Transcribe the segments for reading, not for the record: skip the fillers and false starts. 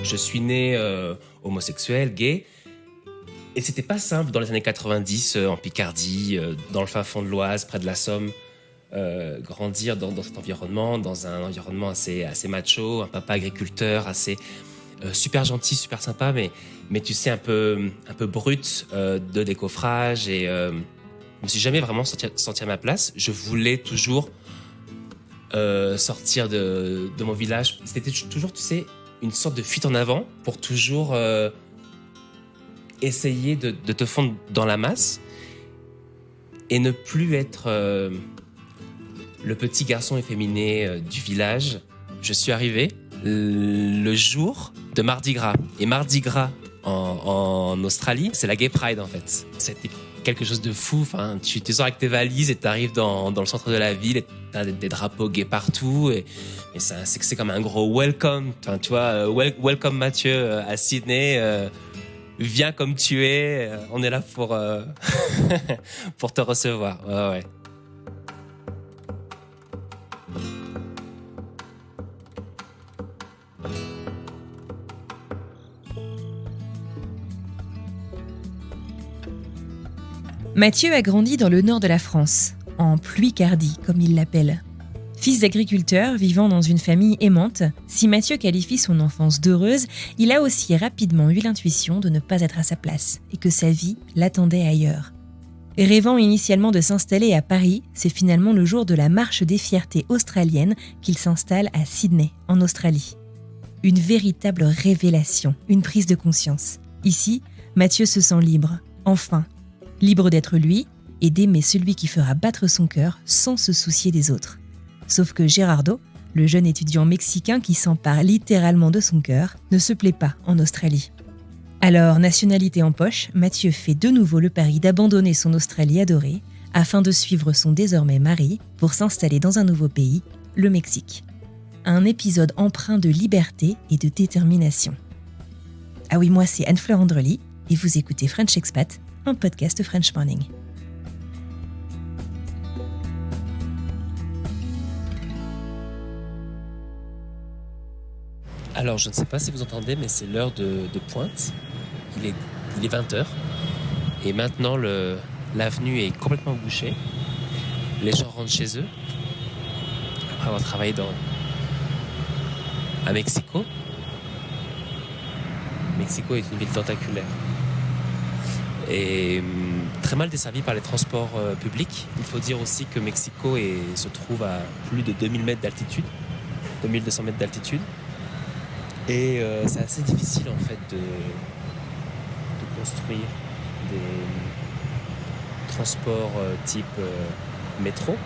Je suis né homosexuel, gay. Et c'était pas simple dans les années 90, en Picardie, dans le fin fond de l'Oise, près de la Somme. Grandir dans cet environnement, dans un environnement assez macho, un papa agriculteur, assez super gentil, super sympa, mais tu sais, un peu brut de décoffrage. Et je me suis jamais vraiment senti à ma place. Je voulais toujours sortir de mon village. C'était toujours, tu sais, une sorte de fuite en avant pour toujours essayer de te fondre dans la masse et ne plus être le petit garçon efféminé du village. Je suis arrivé le jour de Mardi Gras. Et Mardi Gras en Australie, c'est la Gay Pride en fait. C'était quelque chose de fou. Enfin, tu sors avec tes valises et tu arrives dans le centre de la ville et tu as des drapeaux gays partout. Et c'est comme un gros welcome. Enfin, tu vois, welcome Mathieu à Sydney. Viens comme tu es. On est là pour, pour te recevoir. Ouais. Mathieu a grandi dans le nord de la France, en Picardie, comme il l'appelle. Fils d'agriculteur vivant dans une famille aimante, si Mathieu qualifie son enfance d'heureuse, il a aussi rapidement eu l'intuition de ne pas être à sa place et que sa vie l'attendait ailleurs. Rêvant initialement de s'installer à Paris, c'est finalement le jour de la Marche des Fiertés australienne qu'il s'installe à Sydney, en Australie. Une véritable révélation, une prise de conscience. Ici, Mathieu se sent libre, enfin. Libre d'être lui et d'aimer celui qui fera battre son cœur sans se soucier des autres. Sauf que Gerardo, le jeune étudiant mexicain qui s'empare littéralement de son cœur, ne se plaît pas en Australie. Alors, nationalité en poche, Mathieu fait de nouveau le pari d'abandonner son Australie adorée afin de suivre son désormais mari pour s'installer dans un nouveau pays, le Mexique. Un épisode empreint de liberté et de détermination. Ah oui, moi c'est Anne-Fleur Andrely et vous écoutez French Expat, un podcast French Morning. Alors, je ne sais pas si vous entendez, mais c'est l'heure de pointe. Il est 20h. Et maintenant, l'avenue est complètement bouchée. Les gens rentrent chez eux. Après avoir travaillé à Mexico. Mexico est une ville tentaculaire. Et très mal desservi par les transports publics. Il faut dire aussi que Mexico se trouve à plus de 2000 mètres d'altitude, 2200 mètres d'altitude. Et c'est assez difficile en fait de construire des transports type métro.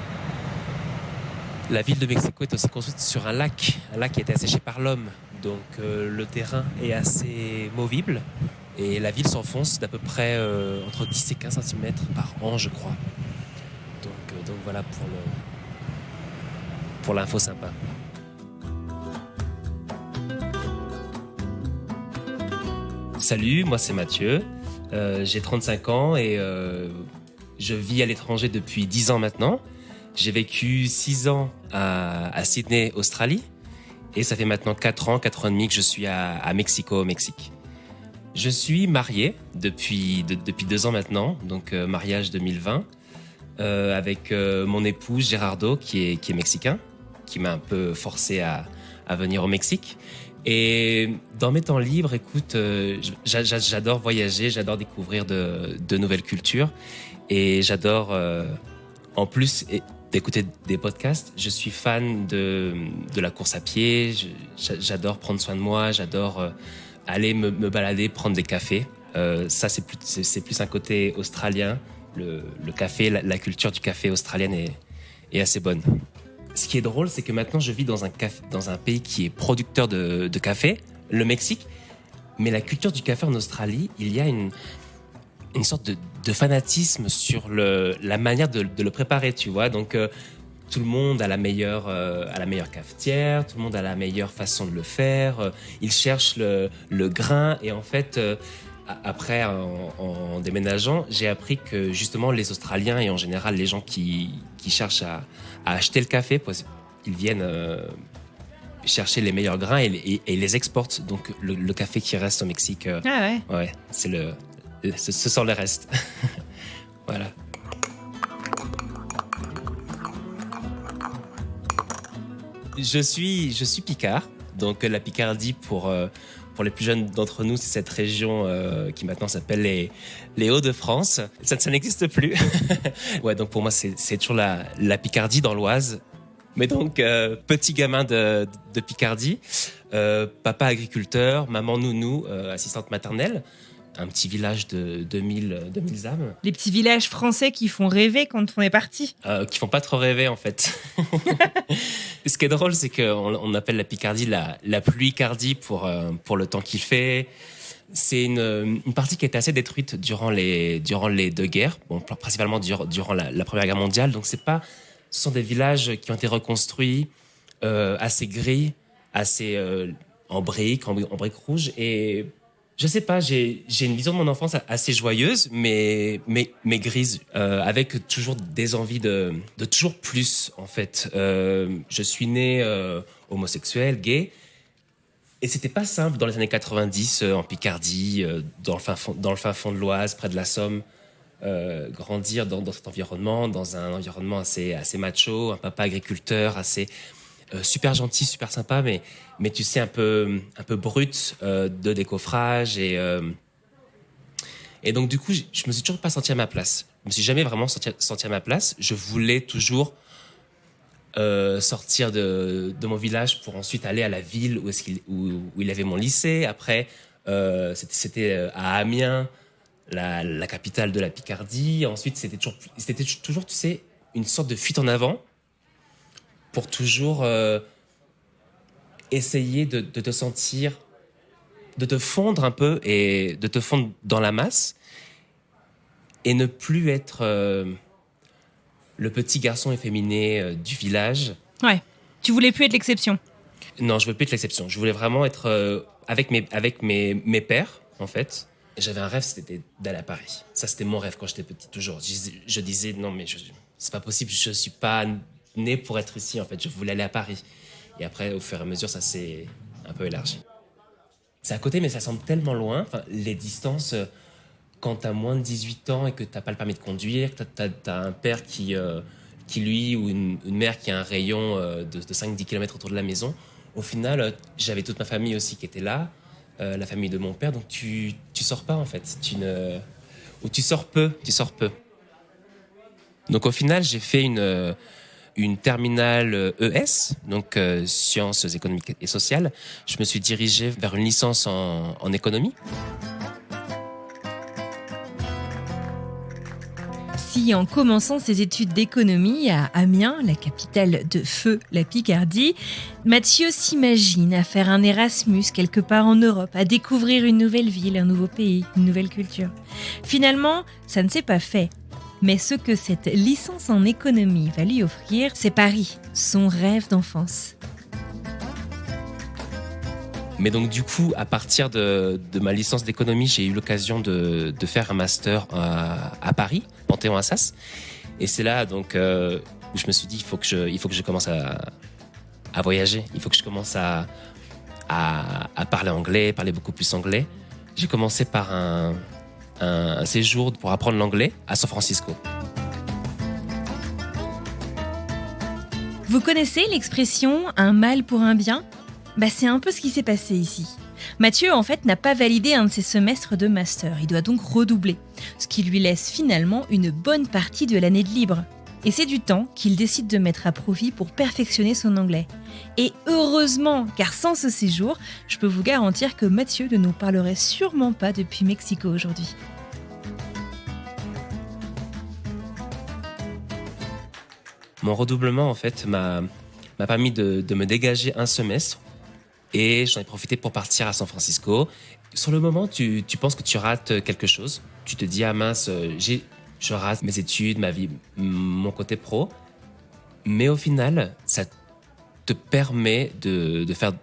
La ville de Mexico est aussi construite sur un lac qui a été asséché par l'homme. Donc le terrain est assez movible. Et la ville s'enfonce d'à peu près entre 10 et 15 cm par an, je crois. Donc voilà pour l'info sympa. Salut, moi c'est Mathieu. J'ai 35 ans et je vis à l'étranger depuis 10 ans maintenant. J'ai vécu 6 ans à Sydney, Australie. Et ça fait maintenant 4 ans et demi que je suis à Mexico, au Mexique. Je suis marié depuis 2 ans maintenant, donc mariage 2020, avec mon épouse Gerardo qui est mexicain, qui m'a un peu forcé à venir au Mexique. Et dans mes temps libres, écoute, j'adore voyager, j'adore découvrir de nouvelles cultures et j'adore, en plus d'écouter des podcasts, je suis fan de la course à pied, j'adore prendre soin de moi, j'adore aller me balader, prendre des cafés. Ça, c'est plus un côté australien. Le café, la culture du café australienne est assez bonne. Ce qui est drôle, c'est que maintenant, je vis dans un pays qui est producteur de café, le Mexique. Mais la culture du café en Australie, il y a une sorte de fanatisme sur la manière de le préparer, tu vois. Donc, tout le monde a la meilleure cafetière, tout le monde a la meilleure façon de le faire. Ils cherchent le grain et en fait, après, en déménageant, j'ai appris que justement les Australiens et en général les gens qui cherchent à acheter le café, ils viennent chercher les meilleurs grains et les exporte. Donc le café qui reste au Mexique, Ah ouais. ouais, ce sont les restes. Voilà. Je suis picard, donc la Picardie pour les plus jeunes d'entre nous, c'est cette région qui maintenant s'appelle les Hauts-de-France. Ça n'existe plus. Ouais, donc pour moi c'est toujours la Picardie dans l'Oise. Mais donc petit gamin de Picardie, papa agriculteur, maman nounou, assistante maternelle. Un petit village de 2000 âmes. Les petits villages français qui font rêver quand on est parti. Qui font pas trop rêver en fait. Ce qui est drôle, c'est qu'on appelle la Picardie la pluie-cardie pour le temps qu'il fait. C'est une partie qui a été assez détruite durant les deux guerres, bon, principalement durant la Première Guerre mondiale. Donc ce sont des villages qui ont été reconstruits assez gris, assez en briques rouges. Et je sais pas, j'ai une vision de mon enfance assez joyeuse, mais grise, avec toujours des envies de toujours plus, en fait. Je suis né homosexuel, gay, et c'était pas simple dans les années 90, en Picardie, dans le fin fond de l'Oise, près de la Somme, grandir dans cet environnement, dans un environnement assez macho, un papa agriculteur, assez... super gentil, super sympa, mais tu sais, un peu brut de décoffrage. Et donc, du coup, je me suis toujours pas senti à ma place. Je me suis jamais vraiment senti à ma place. Je voulais toujours sortir de mon village pour ensuite aller à la ville où il avait mon lycée. Après, c'était à Amiens, la capitale de la Picardie. Ensuite, c'était toujours, tu sais, une sorte de fuite en avant pour toujours essayer de te sentir, de te fondre un peu et de te fondre dans la masse et ne plus être le petit garçon efféminé du village. Ouais, tu voulais plus être l'exception. Non, je veux plus être l'exception. Je voulais vraiment être avec mes pairs, en fait. J'avais un rêve, c'était d'aller à Paris. Ça, c'était mon rêve quand j'étais petit, toujours. Je disais, non, mais c'est pas possible, je suis pas né pour être ici, en fait. Je voulais aller à Paris. Et après, au fur et à mesure, ça s'est un peu élargi. C'est à côté, mais ça semble tellement loin. Enfin, les distances, quand t'as moins de 18 ans et que t'as pas le permis de conduire, t'as un père qui lui, ou une mère qui a un rayon de 5-10 km autour de la maison. Au final, j'avais toute ma famille aussi qui était là, la famille de mon père, donc tu sors pas, en fait. Ou tu sors peu. Donc au final, j'ai fait une terminale ES, donc sciences économiques et sociales. Je me suis dirigé vers une licence en économie. Si en commençant ses études d'économie à Amiens, la capitale de feu, la Picardie, Mathieu s'imagine à faire un Erasmus quelque part en Europe, à découvrir une nouvelle ville, un nouveau pays, une nouvelle culture. Finalement, ça ne s'est pas fait. Mais ce que cette licence en économie va lui offrir, c'est Paris, son rêve d'enfance. Mais donc du coup, à partir de ma licence d'économie, j'ai eu l'occasion de faire un master à Paris, Panthéon-Assas. Et c'est là donc où je me suis dit, il faut que je commence à voyager. Il faut que je commence à parler anglais, parler beaucoup plus anglais. J'ai commencé par un séjour pour apprendre l'anglais à San Francisco. Vous connaissez l'expression « un mal pour un bien » ? C'est un peu ce qui s'est passé ici. Mathieu, en fait, n'a pas validé un de ses semestres de master. Il doit donc redoubler, ce qui lui laisse finalement une bonne partie de l'année de libre. Et c'est du temps qu'il décide de mettre à profit pour perfectionner son anglais. Et heureusement, car sans ce séjour, je peux vous garantir que Mathieu ne nous parlerait sûrement pas depuis Mexico aujourd'hui. Mon redoublement, en fait, m'a permis de me dégager un semestre et j'en ai profité pour partir à San Francisco. Sur le moment, tu penses que tu rates quelque chose. Tu te dis, ah mince, je rate mes études, ma vie, mon côté pro. Mais au final, ça te permet de faire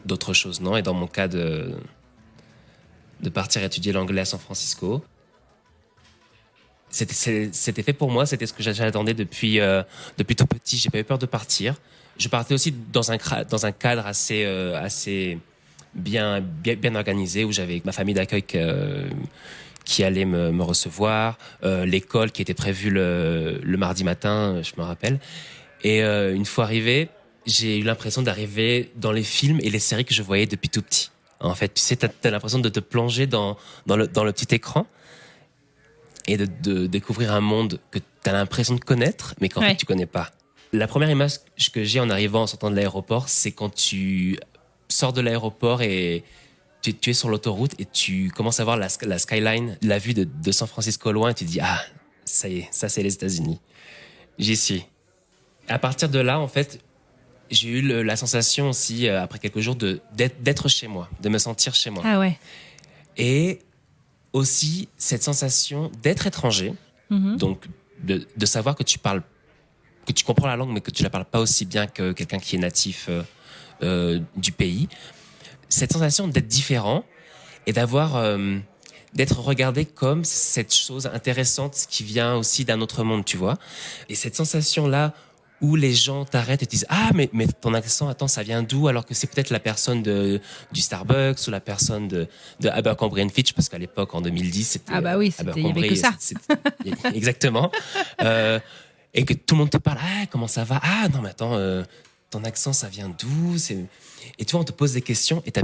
d'autres choses, non ? Et dans mon cas, de partir étudier l'anglais à San Francisco. C'était fait pour moi, c'était ce que j'attendais depuis tout petit. J'ai pas eu peur de partir. Je partais aussi dans un cadre assez bien organisé, où j'avais ma famille d'accueil qui allait me recevoir, l'école qui était prévue le mardi matin, je me rappelle. Et une fois arrivé, j'ai eu l'impression d'arriver dans les films et les séries que je voyais depuis tout petit. En fait, tu sais, t'as l'impression de te plonger dans le petit écran et de découvrir un monde que t'as l'impression de connaître, mais qu'en fait tu connais pas. La première image que j'ai en arrivant, en sortant de l'aéroport, c'est quand tu sors de l'aéroport et tu es sur l'autoroute et tu commences à voir la skyline, la vue de San Francisco au loin, et tu te dis, ah, ça y est, ça c'est les États-Unis. J'y suis. À partir de là, en fait, j'ai eu la sensation aussi, après quelques jours, d'être chez moi, de me sentir chez moi. Ah ouais. Et aussi cette sensation d'être étranger, donc de savoir que tu comprends la langue, mais que tu la parles pas aussi bien que quelqu'un qui est natif du pays. Cette sensation d'être différent et d'être regardé comme cette chose intéressante qui vient aussi d'un autre monde, tu vois. Et cette sensation-là où les gens t'arrêtent et te disent « Ah, mais ton accent, attends, ça vient d'où ?» alors que c'est peut-être la personne du Starbucks ou la personne de Abercrombie & Fitch, parce qu'à l'époque, en 2010, c'était... Ah bah oui, il y avait que ça. Exactement. Et que tout le monde te parle « Ah, comment ça va ? Ah, non, mais attends, ton accent, ça vient d'où ? » Et tu vois, on te pose des questions et t'as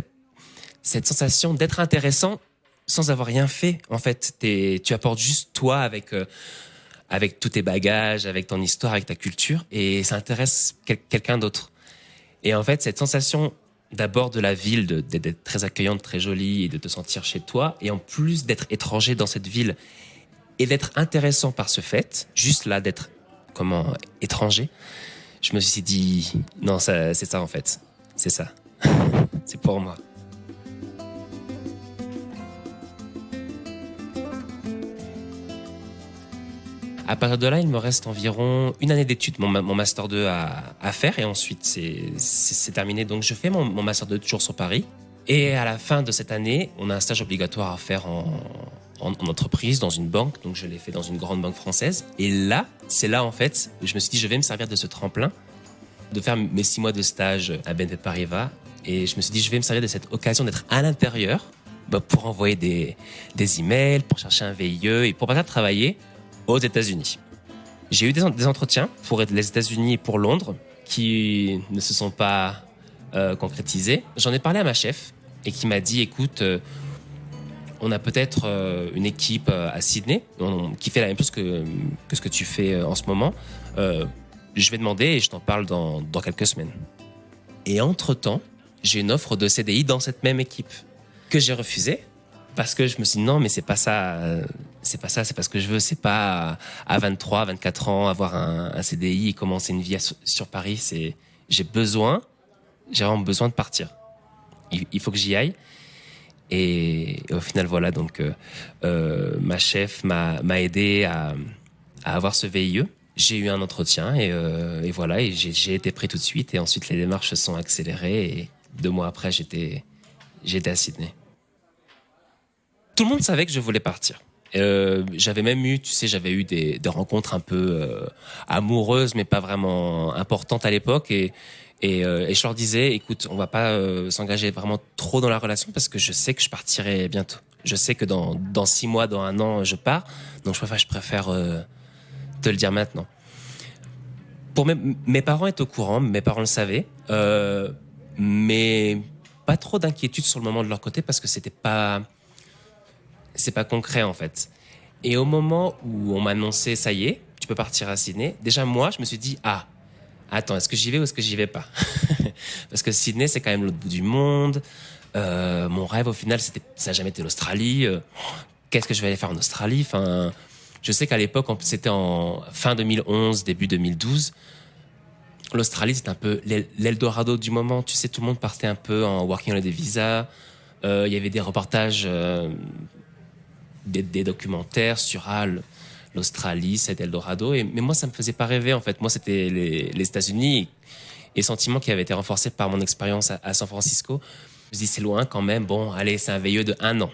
cette sensation d'être intéressant sans avoir rien fait. En fait, tu apportes juste toi avec tous tes bagages, avec ton histoire, avec ta culture, et ça intéresse quelqu'un d'autre. Et en fait, cette sensation d'abord de la ville, d'être très accueillante, très jolie, et de te sentir chez toi, et en plus d'être étranger dans cette ville, et d'être intéressant par ce fait, juste là, d'être étranger, je me suis dit, non, c'est ça en fait. C'est ça. C'est pour moi. À partir de là, il me reste environ une année d'études, mon Master 2 à faire, et ensuite c'est terminé. Donc je fais mon Master 2 toujours sur Paris. Et à la fin de cette année, on a un stage obligatoire à faire en entreprise, dans une banque. Donc je l'ai fait dans une grande banque française. Et là, c'est là en fait, je me suis dit, je vais me servir de ce tremplin, de faire mes 6 mois de stage à BNP Paribas. Et je me suis dit, je vais me servir de cette occasion d'être à l'intérieur pour envoyer des emails, pour chercher un VIE et pour partir travailler aux États-Unis. J'ai eu des entretiens pour les États-Unis et pour Londres qui ne se sont pas concrétisés. J'en ai parlé à ma chef et qui m'a dit, écoute, on a peut-être une équipe à Sydney qui fait la même chose que ce que tu fais en ce moment. Je vais demander et je t'en parle dans quelques semaines. Et entre-temps, j'ai une offre de CDI dans cette même équipe que j'ai refusée parce que je me suis dit non, mais c'est pas ça, c'est pas ce que je veux. C'est pas à 23, 24 ans avoir un CDI et commencer une vie sur Paris. J'ai vraiment besoin de partir. Il faut que j'y aille. Et au final, voilà, donc ma chef m'a aidé à avoir ce VIE. J'ai eu un entretien et voilà, et j'ai été pris tout de suite. Et ensuite, les démarches se sont accélérées. Et 2 mois après, j'étais à Sydney. Tout le monde savait que je voulais partir. J'avais même eu, j'avais eu des rencontres un peu amoureuses, mais pas vraiment importantes à l'époque. Et je leur disais, écoute, on va pas s'engager vraiment trop dans la relation parce que je sais que je partirai bientôt. Je sais que dans 6 mois, dans 1 an, je pars. Donc je préfère te le dire maintenant. Pour mes parents étaient au courant, mes parents le savaient, mais pas trop d'inquiétude sur le moment de leur côté parce que c'est pas concret en fait. Et au moment où on m'a annoncé, ça y est, tu peux partir à Sydney, déjà moi, je me suis dit, attends, est-ce que j'y vais ou est-ce que j'y vais pas? Parce que Sydney, c'est quand même l'autre bout du monde. Mon rêve, au final, ça n'a jamais été l'Australie. Qu'est-ce que je vais aller faire en Australie? Enfin, je sais qu'à l'époque, c'était en fin 2011, début 2012. L'Australie, c'était un peu l'Eldorado du moment. Tu sais, tout le monde partait un peu en working holiday visa. Il y avait des reportages, des documentaires sur l'Australie, c'est Eldorado. Mais moi, ça me faisait pas rêver, en fait. Moi, c'était les États-Unis et sentiment qui avait été renforcé par mon expérience à San Francisco. Je me dis, c'est loin quand même. Bon, allez, c'est un VIE de 1 an.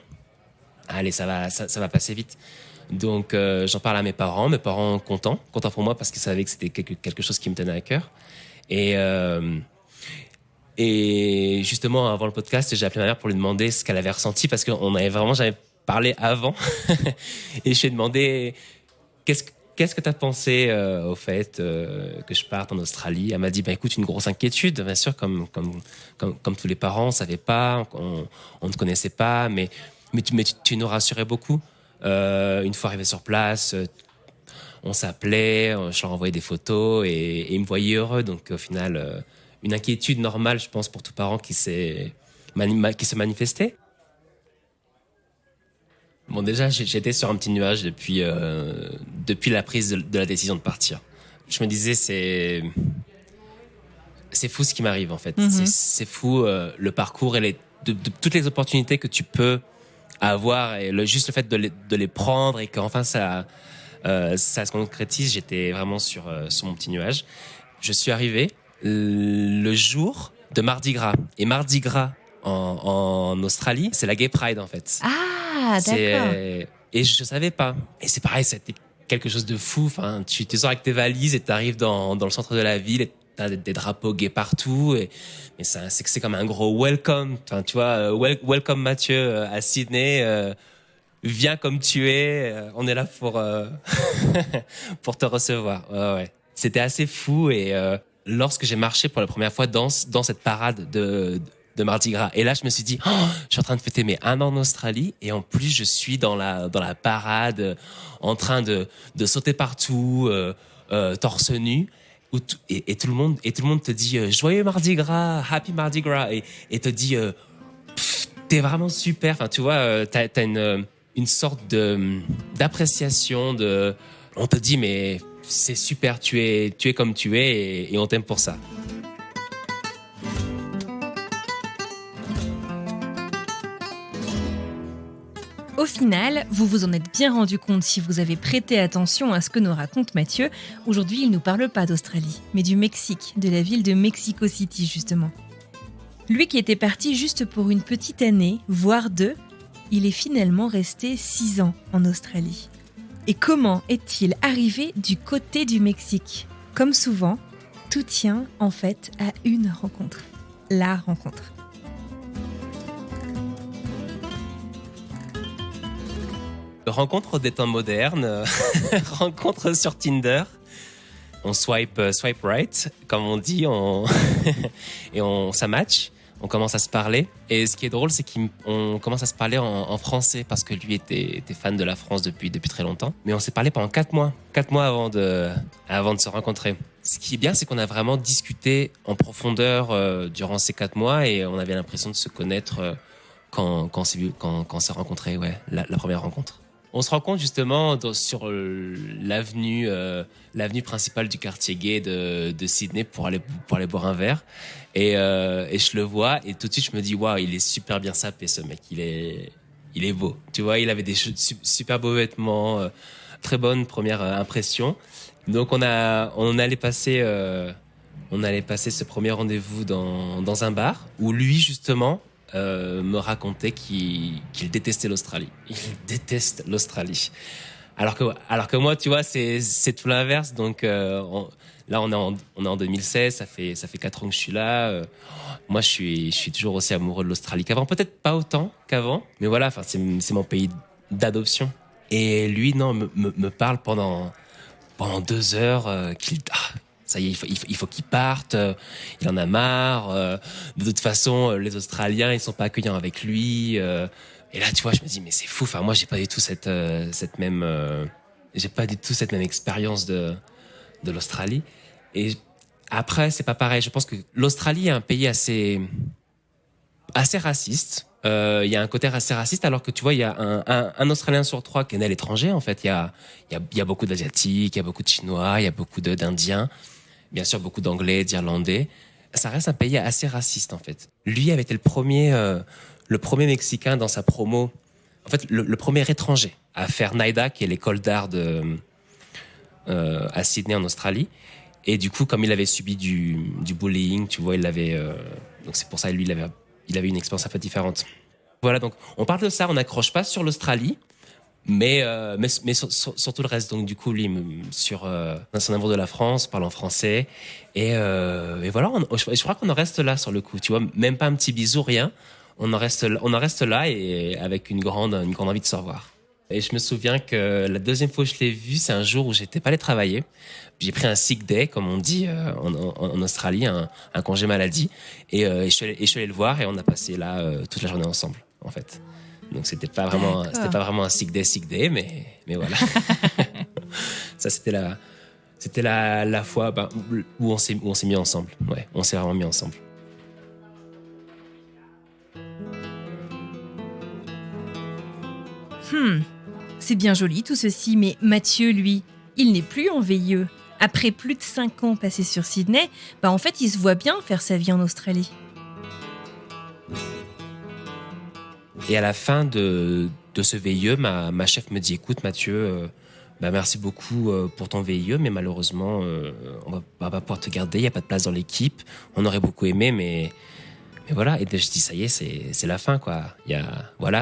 Allez, ça va passer vite. Donc, j'en parle à mes parents contents pour moi parce qu'ils savaient que c'était quelque chose qui me tenait à cœur. Et justement, avant le podcast, j'ai appelé ma mère pour lui demander ce qu'elle avait ressenti parce qu'on n'avait vraiment jamais parlé avant. Et je lui ai demandé qu'est-ce que tu as pensé au fait que je parte en Australie. Elle m'a dit écoute, une grosse inquiétude, bien sûr, comme tous les parents, on ne savait pas, on ne te connaissait pas, mais tu nous rassurais beaucoup. Une fois arrivé sur place, on s'appelait, je leur envoyais des photos et ils me voyaient heureux. Donc au final, une inquiétude normale, je pense, pour tout parent qui se manifestait. Bon, déjà, j'étais sur un petit nuage depuis la prise de la décision de partir. Je me disais, c'est fou ce qui m'arrive, en fait. C'est fou le parcours et de toutes les opportunités que tu peux avoir et juste le fait de les prendre et qu'enfin ça se concrétise. J'étais vraiment sur mon petit nuage. Je suis arrivé le jour de Mardi Gras. Et Mardi Gras en Australie, c'est la Gay Pride, en fait. Ah, d'accord. Et je savais pas. Et c'est pareil, c'était quelque chose de fou. Enfin, tu sors avec tes valises et tu arrives dans le centre de la ville et t'as des drapeaux gays partout. Mais c'est comme un gros welcome. Enfin, tu vois, welcome Mathieu à Sydney. Viens comme tu es. On est là pour pour te recevoir. Ouais. C'était assez fou. Et lorsque j'ai marché pour la première fois dans cette parade de Mardi Gras. Et là, je me suis dit, je suis en train de fêter mes 1 an en Australie et en plus, je suis dans la parade, en train de sauter partout, torse nu. Et tout le monde te dit joyeux Mardi Gras, happy Mardi Gras, et te dit t'es vraiment super. Enfin, tu vois, t'as une sorte d'appréciation on te dit mais c'est super, tu es comme tu es et on t'aime pour ça. Au final, vous vous en êtes bien rendu compte si vous avez prêté attention à ce que nous raconte Mathieu. Aujourd'hui, il ne nous parle pas d'Australie, mais du Mexique, de la ville de Mexico City justement. Lui qui était parti juste pour une petite année, voire 2, il est finalement resté 6 ans en Australie. Et comment est-il arrivé du côté du Mexique ? Comme souvent, tout tient en fait à une rencontre. La rencontre. Rencontre des temps modernes, rencontre sur Tinder. On swipe right, comme on dit, et ça match. On commence à se parler. Et ce qui est drôle, c'est qu'on commence à se parler en français parce que lui était fan de la France depuis très longtemps. Mais on s'est parlé pendant 4 mois. 4 mois avant de se rencontrer. Ce qui est bien, c'est qu'on a vraiment discuté en profondeur durant ces 4 mois et on avait l'impression de se connaître quand on s'est rencontrés, la première rencontre. On se rencontre justement sur l'avenue principale du quartier gay de Sydney pour aller boire un verre. Et je le vois et tout de suite je me dis waouh, il est super bien sapé ce mec, il est beau. Tu vois, il avait des super beaux vêtements, très bonne première impression. Donc on allait passer ce premier rendez-vous dans un bar où lui justement me racontait qu'il détestait l'Australie. Il déteste l'Australie. Alors que moi, tu vois, c'est tout l'inverse. Donc là, on est en 2016. Ça fait 4 ans que je suis là. Moi, je suis toujours aussi amoureux de l'Australie qu'avant. Peut-être pas autant qu'avant, mais voilà. Enfin, c'est mon pays d'adoption. Et lui, non, me parle pendant 2 heures ça y est, il faut qu'il parte. Il en a marre. De toute façon, les Australiens, ils sont pas accueillants avec lui. Et là, tu vois, je me dis, mais c'est fou. Enfin, moi, j'ai pas du tout cette même expérience de l'Australie. Et après, c'est pas pareil. Je pense que l'Australie est un pays assez raciste. Il y a un côté assez raciste, alors que tu vois, il y a un Australien sur 3 qui est né à l'étranger. En fait, il y a beaucoup d'Asiatiques, il y a beaucoup de Chinois, il y a beaucoup d'Indiens. Bien sûr, beaucoup d'Anglais, d'Irlandais. Ça reste un pays assez raciste, en fait. Lui avait été le premier Mexicain dans sa promo. En fait, le premier étranger à faire NIDA, qui est l'école d'art à Sydney, en Australie. Et du coup, comme il avait subi du bullying, tu vois, donc c'est pour ça, lui, il avait une expérience un peu différente. Voilà, donc on parle de ça, on n'accroche pas sur l'Australie, Mais sur tout le reste. Donc, du coup, lui, sur son amour de la France, parle en français. Et voilà, je crois qu'on en reste là sur le coup. Tu vois, même pas un petit bisou, rien. On en reste là et avec une grande envie de se revoir. Et je me souviens que la deuxième fois que je l'ai vu, c'est un jour où j'étais pas allé travailler. J'ai pris un sick day, comme on dit en Australie, un congé maladie. Et je suis allé le voir et on a passé là toute la journée ensemble, en fait. Donc c'était pas vraiment un sick day, mais voilà. Ça c'était la fois où on s'est mis ensemble. Ouais, on s'est vraiment mis ensemble. C'est bien joli tout ceci, mais Mathieu, lui, il n'est plus en VIE. Après plus de 5 ans passés sur Sydney, en fait, il se voit bien faire sa vie en Australie. Et à la fin de ce VIE, ma chef me dit, écoute Mathieu, merci beaucoup pour ton VIE, mais malheureusement, on va pas pouvoir te garder, il n'y a pas de place dans l'équipe. On aurait beaucoup aimé, mais voilà. Et je dis, ça y est, c'est la fin, quoi.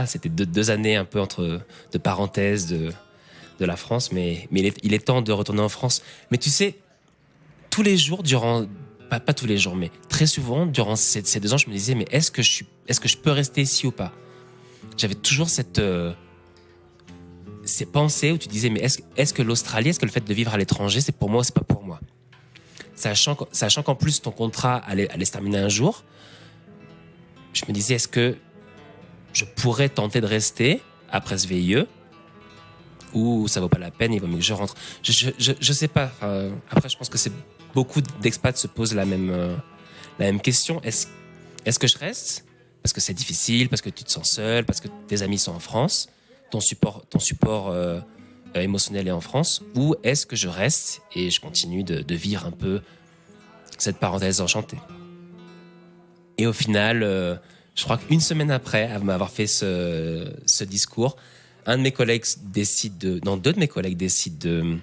C'était deux années un peu de parenthèse de la France, mais il est temps de retourner en France. Mais tu sais, tous les jours, pas tous les jours, mais très souvent, durant ces 2 ans, je me disais, mais est-ce que je peux rester ici ou pas? J'avais toujours ces pensées où tu disais, mais est-ce que l'Australie, est-ce que le fait de vivre à l'étranger, c'est pour moi ou c'est pas pour moi? Sachant qu'en plus, ton contrat allait se terminer un jour, je me disais, est-ce que je pourrais tenter de rester après ce VIE ou ça vaut pas la peine, il vaut mieux que je rentre. Je sais pas. Après, je pense que beaucoup d'expats se posent la même question. Est-ce que je reste parce que c'est difficile, parce que tu te sens seul, parce que tes amis sont en France, ton support émotionnel est en France, ou est-ce que je reste et je continue de vivre un peu cette parenthèse enchantée? Et au final, je crois qu'une semaine après m'avoir fait ce discours, deux de mes collègues décident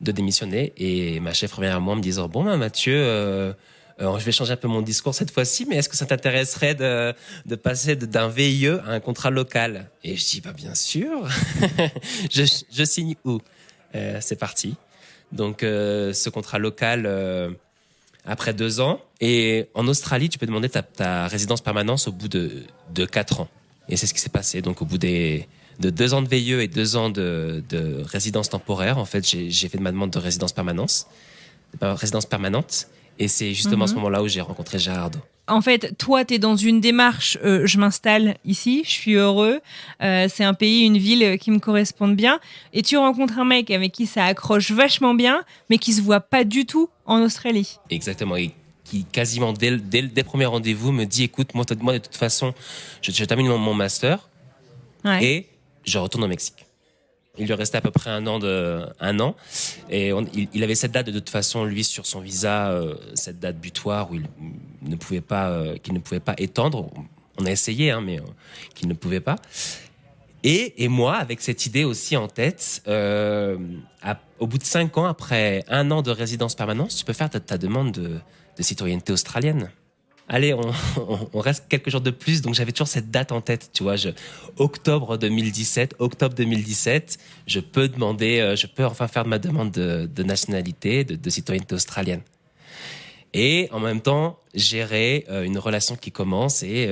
de démissionner et ma chef revient à moi en me disant, bon, Mathieu, je vais changer un peu mon discours cette fois-ci, mais est-ce que ça t'intéresserait de passer d'un VIE à un contrat local? Et je dis, bien sûr. je signe où? C'est parti. Donc, ce contrat local, après 2 ans. Et en Australie, tu peux demander ta résidence permanente au bout de 4 ans. Et c'est ce qui s'est passé. Donc, au bout de 2 ans de VIE et 2 ans de résidence temporaire, en fait, j'ai fait ma demande de résidence permanente. Et c'est justement à ce moment-là où j'ai rencontré Gerardo. En fait, toi, tu es dans une démarche, je m'installe ici, je suis heureux, c'est un pays, une ville qui me correspondent bien, et tu rencontres un mec avec qui ça accroche vachement bien, mais qui se voit pas du tout en Australie. Exactement, et qui quasiment dès le premier rendez-vous me dit, écoute, moi de toute façon, je termine mon master, et je retourne au Mexique. Il lui restait à peu près un an. Et il avait cette date de toute façon, lui, sur son visa, cette date butoir où qu'il ne pouvait pas étendre. On a essayé, mais qu'il ne pouvait pas. Et moi, avec cette idée aussi en tête, au bout de 5 ans, après 1 an de résidence permanente, tu peux faire ta demande de citoyenneté australienne. Allez, on reste quelques jours de plus, donc j'avais toujours cette date en tête, tu vois. Octobre 2017, je peux enfin faire ma demande de nationalité, de citoyenneté australienne. Et en même temps, gérer une relation qui commence et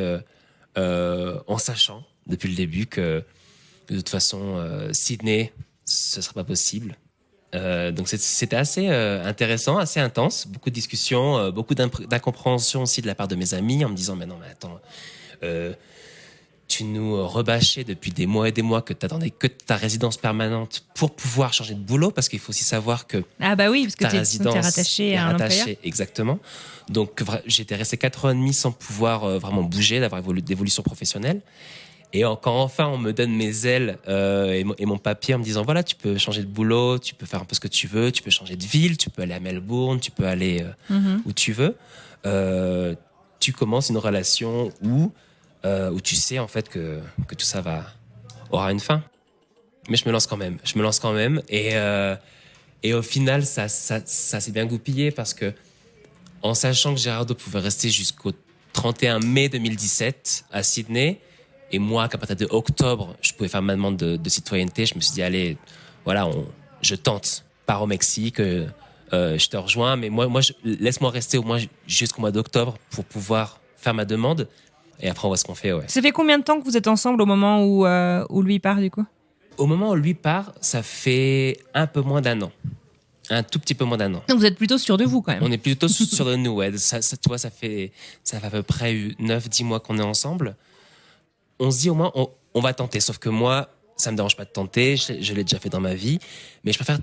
en sachant depuis le début que de toute façon, Sydney, ce serait pas possible. Donc c'était assez intéressant, assez intense, beaucoup de discussions, beaucoup d'incompréhension aussi de la part de mes amis en me disant mais attends, tu nous rebâchais depuis des mois et des mois que t'attendais que ta résidence permanente pour pouvoir changer de boulot, parce qu'il faut aussi savoir que parce que t'es rattaché à un employeur. Exactement. Donc j'étais resté 4 ans et demi sans pouvoir vraiment bouger, d'avoir d'évolution professionnelle. Et quand enfin on me donne mes ailes et mon papier en me disant voilà, tu peux changer de boulot, tu peux faire un peu ce que tu veux, tu peux changer de ville, tu peux aller à Melbourne, tu peux aller où tu veux, tu commences une relation où tu sais en fait que tout ça aura une fin. Mais je me lance quand même et au final ça s'est bien goupillé, parce que en sachant que Gerardo pouvait rester jusqu'au 31 mai 2017 à Sydney, Et moi, qu'à partir de octobre, je pouvais faire ma demande de citoyenneté, je me suis dit, allez, voilà, je tente. Pars au Mexique, je te rejoins, mais laisse-moi rester au moins jusqu'au mois d'octobre pour pouvoir faire ma demande. Et après, on voit ce qu'on fait, ouais. Ça fait combien de temps que vous êtes ensemble au moment où lui part, du coup ? Au moment où lui part, ça fait un peu moins d'un an. Un tout petit peu moins d'un an. Donc vous êtes plutôt sûr de vous, quand même. On est plutôt sûr de nous, ouais. Ça, tu vois, ça fait à peu près 9-10 mois qu'on est ensemble. On se dit au moins, on va tenter. Sauf que moi, ça me dérange pas de tenter. Je l'ai déjà fait dans ma vie. Mais je préfère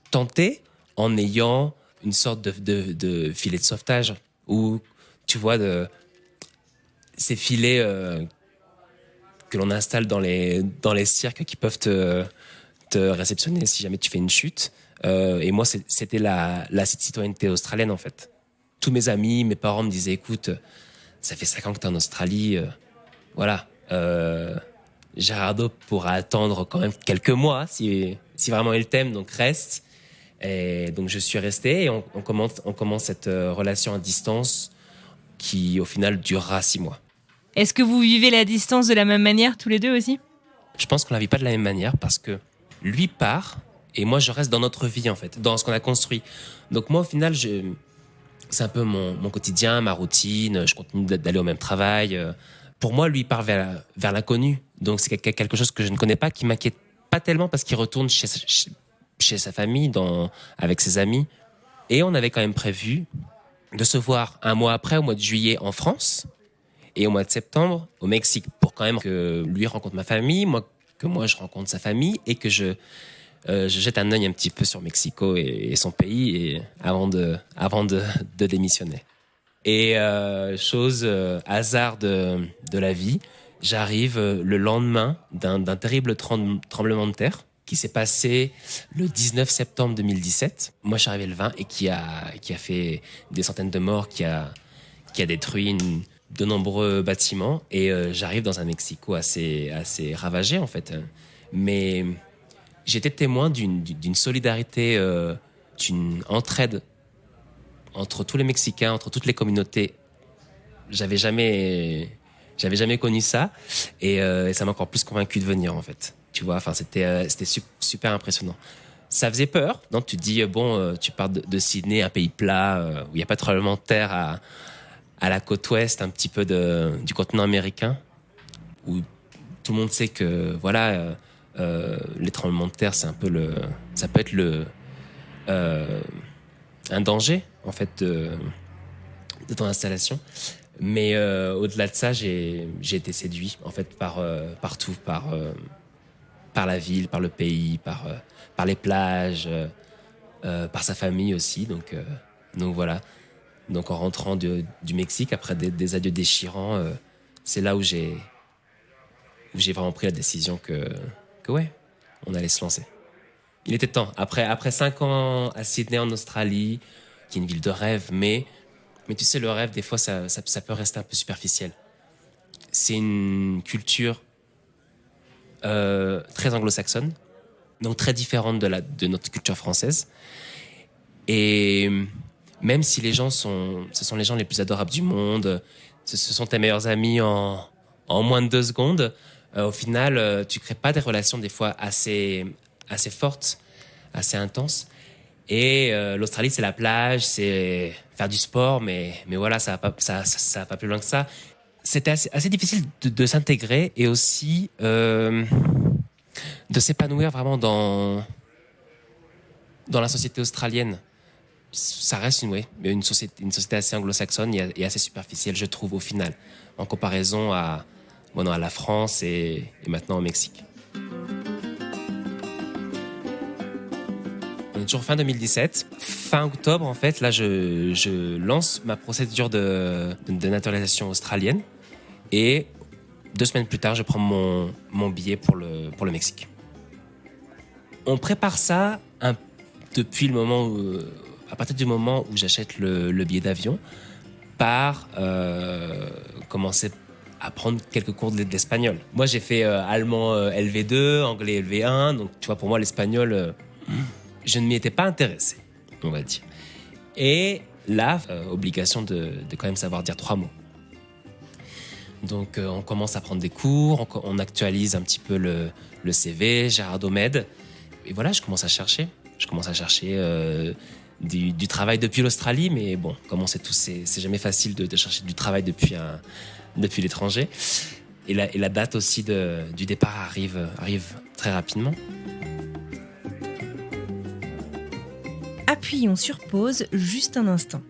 tenter en ayant une sorte de filet de sauvetage. Ou, tu vois, ces filets que l'on installe dans les cirques qui peuvent te réceptionner si jamais tu fais une chute. Et moi, c'était la citoyenneté australienne, en fait. Tous mes amis, mes parents me disaient, écoute, ça fait 5 ans que tu es en Australie. Voilà. Gerardo pourra attendre quand même quelques mois si vraiment il t'aime, donc reste. Et donc, je suis resté et on commence cette relation à distance qui, au final, durera 6 mois. Est-ce que vous vivez la distance de la même manière, tous les deux aussi ? Je pense qu'on la vit pas de la même manière parce que lui part et moi je reste dans notre vie en fait, dans ce qu'on a construit. Donc moi au final, c'est un peu mon quotidien, ma routine, je continue d'aller au même travail. Pour moi, lui il part vers l'inconnu. Donc c'est quelque chose que je ne connais pas, qui m'inquiète pas tellement parce qu'il retourne chez sa famille, avec ses amis. Et on avait quand même prévu de se voir un mois après, au mois de juillet en France. Et au mois de septembre, au Mexique, pour quand même que lui rencontre ma famille, que moi je rencontre sa famille et que je jette un œil un petit peu sur Mexico et son pays avant de démissionner. Et hasard de la vie, j'arrive le lendemain d'un terrible tremblement de terre qui s'est passé le 19 septembre 2017. Moi, je suis arrivé le 20 et qui a fait des centaines de morts, qui a détruit de nombreux bâtiments. Et j'arrive dans un Mexico assez ravagé, en fait. Mais j'étais témoin d'une solidarité, d'une entraide entre tous les Mexicains, entre toutes les communautés. J'avais jamais connu ça. Et ça m'a encore plus convaincu de venir, en fait. Tu vois, enfin, c'était super impressionnant. Ça faisait peur. Donc, tu te dis, tu pars de Sydney, un pays plat, où il n'y a pas de tremblement de terre, à la côte ouest, un petit peu du continent américain, où tout le monde sait que, voilà, les tremblements de terre, ça peut être un danger, en fait, de ton installation. Mais au-delà de ça, j'ai été séduit, en fait, par tout, par la ville, par le pays, par les plages, par sa famille aussi. Donc voilà. Donc en rentrant du Mexique, après des adieux déchirants, c'est là où j'ai vraiment pris la décision que ouais, on allait se lancer. Il était temps. Après 5 ans à Sydney, en Australie, qui est une ville de rêve, mais tu sais, le rêve, des fois, ça peut rester un peu superficiel. C'est une culture très anglo-saxonne, donc très différente de notre culture française. Et même si ce sont les gens les plus adorables du monde, ce sont tes meilleurs amis en moins de 2 secondes, au final, tu crées pas des relations des fois assez fortes, assez intenses. Et l'Australie, c'est la plage, c'est faire du sport, mais voilà, ça va pas plus loin que ça. C'était assez difficile de s'intégrer et aussi de s'épanouir vraiment dans la société australienne. Ça reste une société assez anglo-saxonne et assez superficielle, je trouve, au final, en comparaison à la France et maintenant au Mexique. On est toujours fin 2017. Fin octobre, en fait, là, je lance ma procédure de naturalisation australienne. Et 2 semaines plus tard, je prends mon billet pour le Mexique. On prépare ça depuis le moment où... À partir du moment où j'achète le billet d'avion, par commencer à prendre quelques cours d'espagnol. Moi, j'ai fait allemand LV2, anglais LV1, donc tu vois, pour moi, l'espagnol, je ne m'y étais pas intéressé, on va dire. Et là, obligation de quand même savoir dire 3 mots. Donc on commence à prendre des cours, on actualise un petit peu le CV, Gerardo m'aide. Et voilà, je commence à chercher. Du travail depuis l'Australie, mais bon, comme on sait tous, c'est jamais facile de chercher du travail depuis l'étranger. Et la date aussi du départ arrive très rapidement. Appuyons sur pause juste un instant.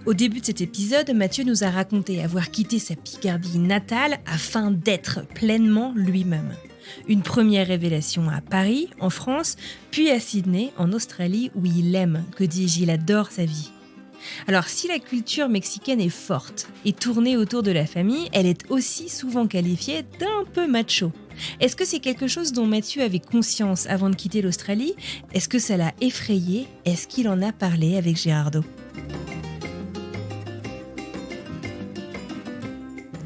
Au début de cet épisode, Mathieu nous a raconté avoir quitté sa Picardie natale afin d'être pleinement lui-même. Une première révélation à Paris, en France, puis à Sydney, en Australie, où il aime, que dis-je, il adore sa vie. Alors si la culture mexicaine est forte et tournée autour de la famille, elle est aussi souvent qualifiée d'un peu macho. Est-ce que c'est quelque chose dont Mathieu avait conscience avant de quitter l'Australie ? Est-ce que ça l'a effrayé ? Est-ce qu'il en a parlé avec Gerardo ?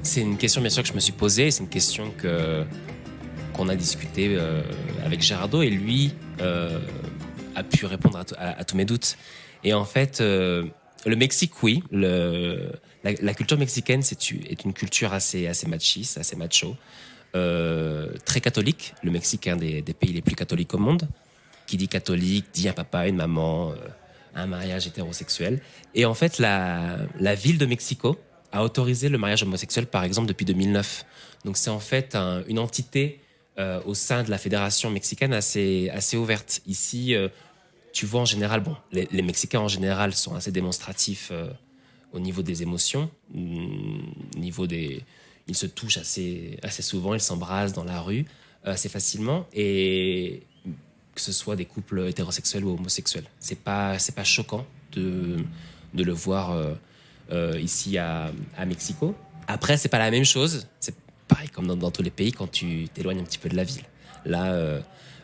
C'est une question bien sûr que je me suis posée, c'est une question qu'on a discuté avec Gerardo et lui a pu répondre à tous mes doutes. Et en fait, le Mexique, oui, la culture mexicaine est une culture assez machiste, assez macho, très catholique. Le Mexique est un des pays les plus catholiques au monde. Qui dit catholique dit un papa, une maman, un mariage hétérosexuel. Et en fait, la ville de Mexico a autorisé le mariage homosexuel, par exemple, depuis 2009. Donc c'est en fait une entité au sein de la fédération mexicaine assez ouverte. Ici, tu vois en général, les Mexicains en général sont assez démonstratifs au niveau des émotions, ils se touchent assez souvent, ils s'embrassent dans la rue assez facilement, et que ce soit des couples hétérosexuels ou homosexuels. C'est pas choquant de le voir ici à Mexico. Après, c'est pas la même chose. C'est pareil comme dans tous les pays quand tu t'éloignes un petit peu de la ville. Là,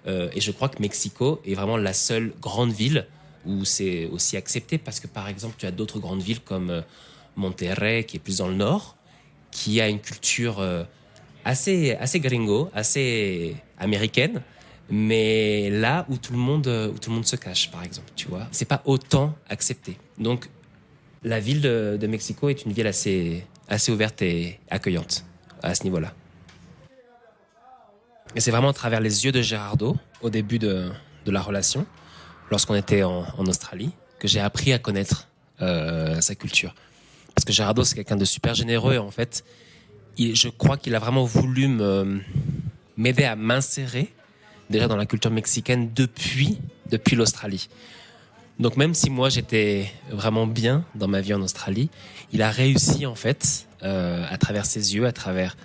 et je crois que Mexico est vraiment la seule grande ville où c'est aussi accepté, parce que par exemple, tu as d'autres grandes villes comme Monterrey, qui est plus dans le nord, qui a une culture assez gringo, assez américaine, mais là où tout le monde se cache, par exemple, tu vois, c'est pas autant accepté. Donc, la ville de Mexico est une ville assez ouverte et accueillante à ce niveau-là. Et c'est vraiment à travers les yeux de Gerardo, au début de la relation, lorsqu'on était en Australie, que j'ai appris à connaître sa culture. Parce que Gerardo, c'est quelqu'un de super généreux, et en fait, je crois qu'il a vraiment voulu m'aider à m'insérer déjà dans la culture mexicaine depuis l'Australie. Donc même si moi j'étais vraiment bien dans ma vie en Australie, il a réussi en fait, à travers ses yeux, à travers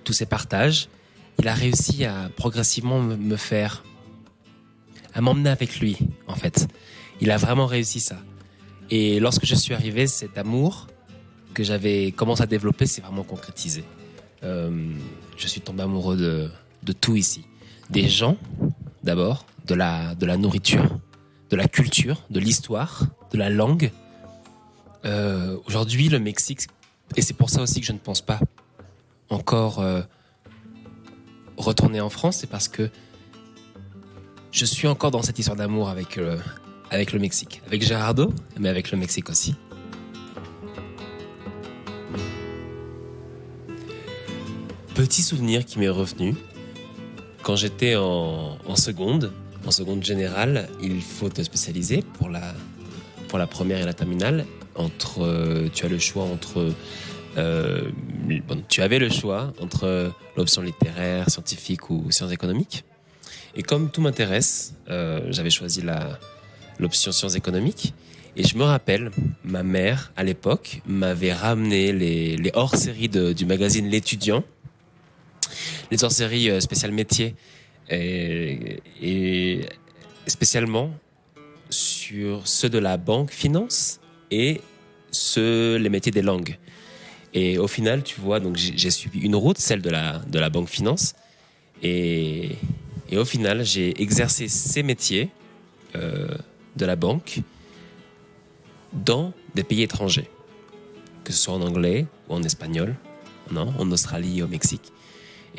tous ses partages, il a réussi à progressivement à m'emmener avec lui en fait. Il a vraiment réussi ça. Et lorsque je suis arrivé, cet amour que j'avais commencé à développer s'est vraiment concrétisé. Je suis tombé amoureux de tout ici. Des gens, d'abord, de la nourriture, de la culture, de l'histoire, de la langue. Aujourd'hui, le Mexique, et c'est pour ça aussi que je ne pense pas encore retourner en France, c'est parce que je suis encore dans cette histoire d'amour avec le Mexique. Avec Gerardo, mais avec le Mexique aussi. Petit souvenir qui m'est revenu, quand j'étais en seconde générale, il faut te spécialiser pour la première et la terminale. Tu as le choix entre tu avais le choix entre l'option littéraire, scientifique ou sciences économiques. Et comme tout m'intéresse, j'avais choisi l'option sciences économiques. Et je me rappelle, ma mère, à l'époque, m'avait ramené les hors-séries du magazine L'Étudiant, les hors-séries spéciales métiers, et spécialement sur ceux de la banque finance et les métiers des langues. Et au final, tu vois, donc j'ai suivi une route, celle de la banque finance, et au final, j'ai exercé ces métiers de la banque dans des pays étrangers, que ce soit en anglais ou en espagnol, en Australie et au Mexique.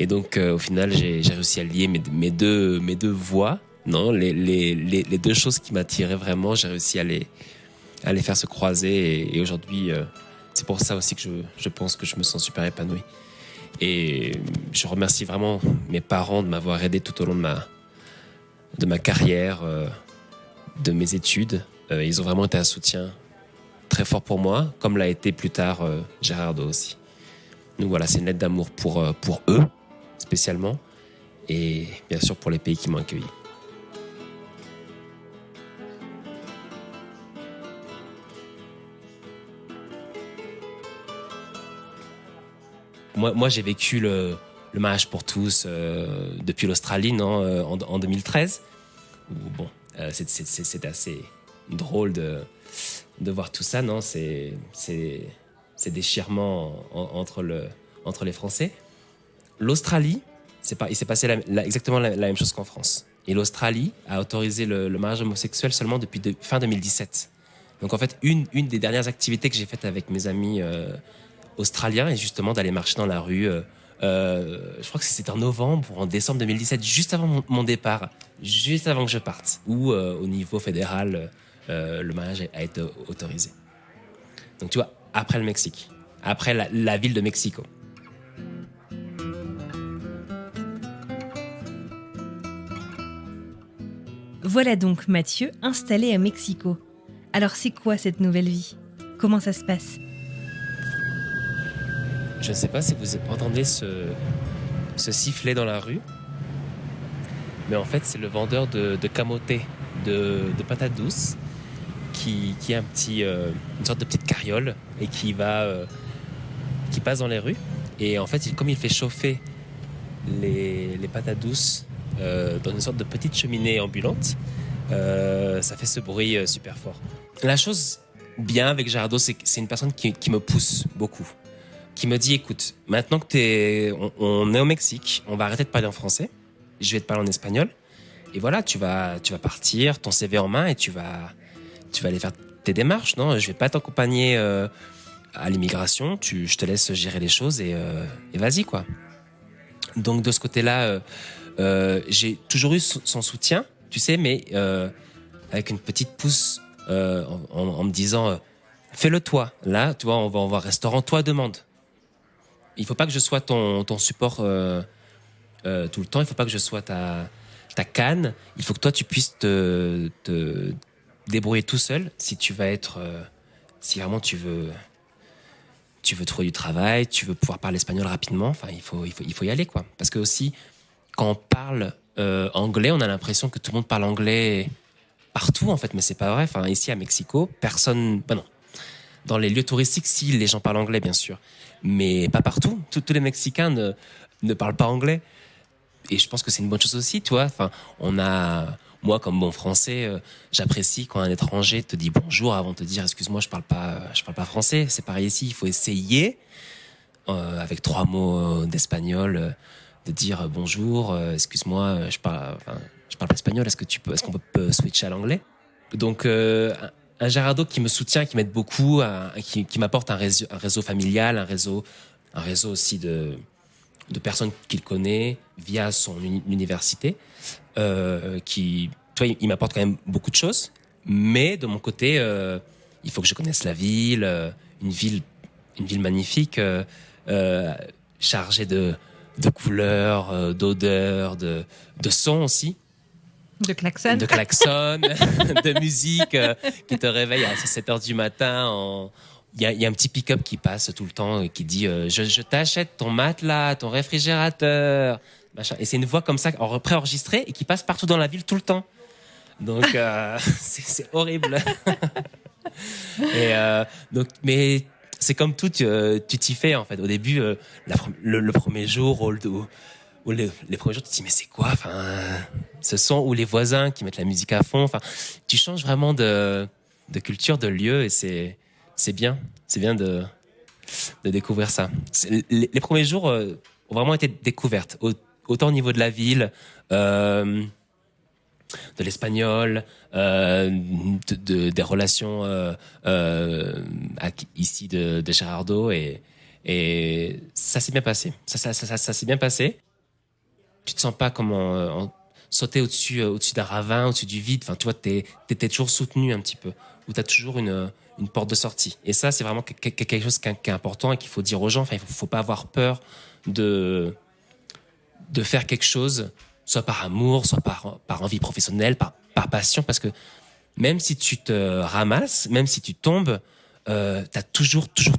Et donc, au final, j'ai réussi à lier mes deux voies, les deux choses qui m'attiraient vraiment, j'ai réussi à les faire se croiser. Et aujourd'hui, c'est pour ça aussi que je pense que je me sens super épanoui. Et je remercie vraiment mes parents de m'avoir aidé tout au long de ma carrière, de mes études. Ils ont vraiment été un soutien très fort pour moi, comme l'a été plus tard Gérardo aussi. Donc voilà, c'est une lettre d'amour pour eux, spécialement, et bien sûr pour les pays qui m'ont accueilli. Moi, j'ai vécu le mariage pour tous depuis l'Australie, non, en 2013. Où, bon, c'est assez drôle de voir tout ça, non. C'est déchirement entre les Français. L'Australie, il s'est passé exactement la même chose qu'en France. Et l'Australie a autorisé le mariage homosexuel seulement depuis fin 2017. Donc en fait, une des dernières activités que j'ai faites avec mes amis australiens est justement d'aller marcher dans la rue. Je crois que c'était en novembre ou en décembre 2017, juste avant mon départ, juste avant que je parte, où au niveau fédéral, le mariage a été autorisé. Donc tu vois, après le Mexique, après la ville de Mexico. Voilà donc Mathieu installé à Mexico. Alors c'est quoi cette nouvelle vie? Comment ça se passe? Je ne sais pas si vous entendez ce sifflet dans la rue, mais en fait c'est le vendeur de camoté, de patates douces, qui a une sorte de petite carriole et qui passe dans les rues. Et en fait, comme il fait chauffer les patates douces dans une sorte de petite cheminée ambulante, ça fait ce bruit super fort. La chose bien avec Gérardo, c'est que c'est une personne qui me pousse beaucoup, qui me dit, écoute, maintenant que on est au Mexique, on va arrêter de parler en français, je vais te parler en espagnol, et voilà, tu vas partir, ton CV en main, et tu vas aller faire tes démarches, non? Je vais pas t'accompagner à l'immigration, je te laisse gérer les choses, et vas-y, quoi. Donc de ce côté-là, j'ai toujours eu son soutien, tu sais, mais avec une petite pousse en me disant fais-le toi. Là, tu vois, on va au restaurant, toi demande. Il faut pas que je sois ton support tout le temps. Il faut pas que je sois ta canne. Il faut que toi tu puisses te débrouiller tout seul si tu vas être si vraiment tu veux trouver du travail, tu veux pouvoir parler espagnol rapidement. Enfin, il faut y aller, quoi. Parce que aussi, quand on parle anglais, on a l'impression que tout le monde parle anglais partout, en fait, mais c'est pas vrai. Enfin, ici à Mexico, personne. Ben non. Dans les lieux touristiques, si les gens parlent anglais, bien sûr, mais pas partout. Tous les Mexicains ne parlent pas anglais. Et je pense que c'est une bonne chose aussi, tu vois. Enfin, moi, comme bon français, j'apprécie quand un étranger te dit bonjour avant de te dire excuse-moi, je parle pas français. C'est pareil ici, il faut essayer avec 3 mots d'espagnol de dire bonjour, excuse-moi, je parle pas espagnol. Est-ce qu'on peut switcher à l'anglais? Donc un Gerardo qui me soutient, qui m'aide beaucoup, qui m'apporte un réseau familial, un réseau aussi de personnes qu'il connaît via son université, qui, tu vois, il m'apporte quand même beaucoup de choses. Mais de mon côté, il faut que je connaisse la ville, une ville magnifique, chargée de couleurs, d'odeurs, de sons aussi. De klaxon. De klaxon, de musique qui te réveille à 7 heures du matin. Il y a un petit pick-up qui passe tout le temps et qui dit je t'achète ton matelas, ton réfrigérateur, machin. Et c'est une voix comme ça, préenregistrée et qui passe partout dans la ville tout le temps. Donc c'est horrible. Et donc, mais c'est comme tout, tu t'y fais en fait. Au début, le premier jour ou les premiers jours, tu te dis mais c'est quoi, enfin, ce son, ou les voisins qui mettent la musique à fond. Enfin, tu changes vraiment de culture, de lieu, et c'est bien de découvrir ça. Les premiers jours ont vraiment été découvertes, autant au niveau de la ville, de l'espagnol, des relations ici de Gerardo, et ça s'est bien passé. Ça s'est bien passé. Tu te sens pas comme sauter au-dessus d'un ravin, au-dessus du vide. Enfin, tu vois, t'es toujours soutenu un petit peu, où t'as toujours une porte de sortie. Et ça, c'est vraiment quelque chose qui est important et qu'il faut dire aux gens. Enfin, il faut pas avoir peur de faire quelque chose, soit par amour, soit par envie professionnelle, par passion, parce que même si tu te ramasses, même si tu tombes, t'as toujours, tu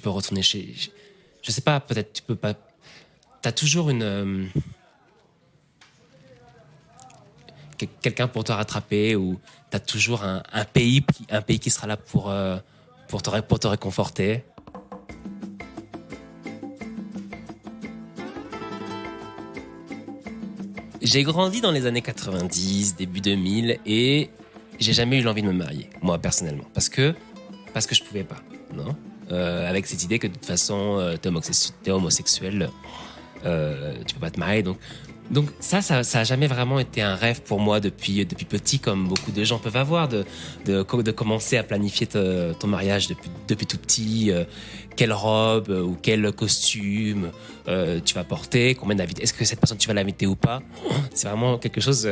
peux retourner je sais pas, peut-être tu peux pas, t'as toujours quelqu'un pour te rattraper, ou t'as toujours un pays qui sera là pour te réconforter. J'ai grandi dans les années 90, début 2000, et j'ai jamais eu l'envie de me marier, moi personnellement, parce que je pouvais pas, non. Avec cette idée que de toute façon t'es homosexuel, tu peux pas te marier, donc ça a jamais vraiment été un rêve pour moi depuis petit, comme beaucoup de gens peuvent avoir, de commencer à planifier ton mariage depuis tout petit. Quelle robe ou quel costume tu vas porter, combien d'invités, est-ce que cette personne tu vas l'inviter ou pas. C'est vraiment quelque chose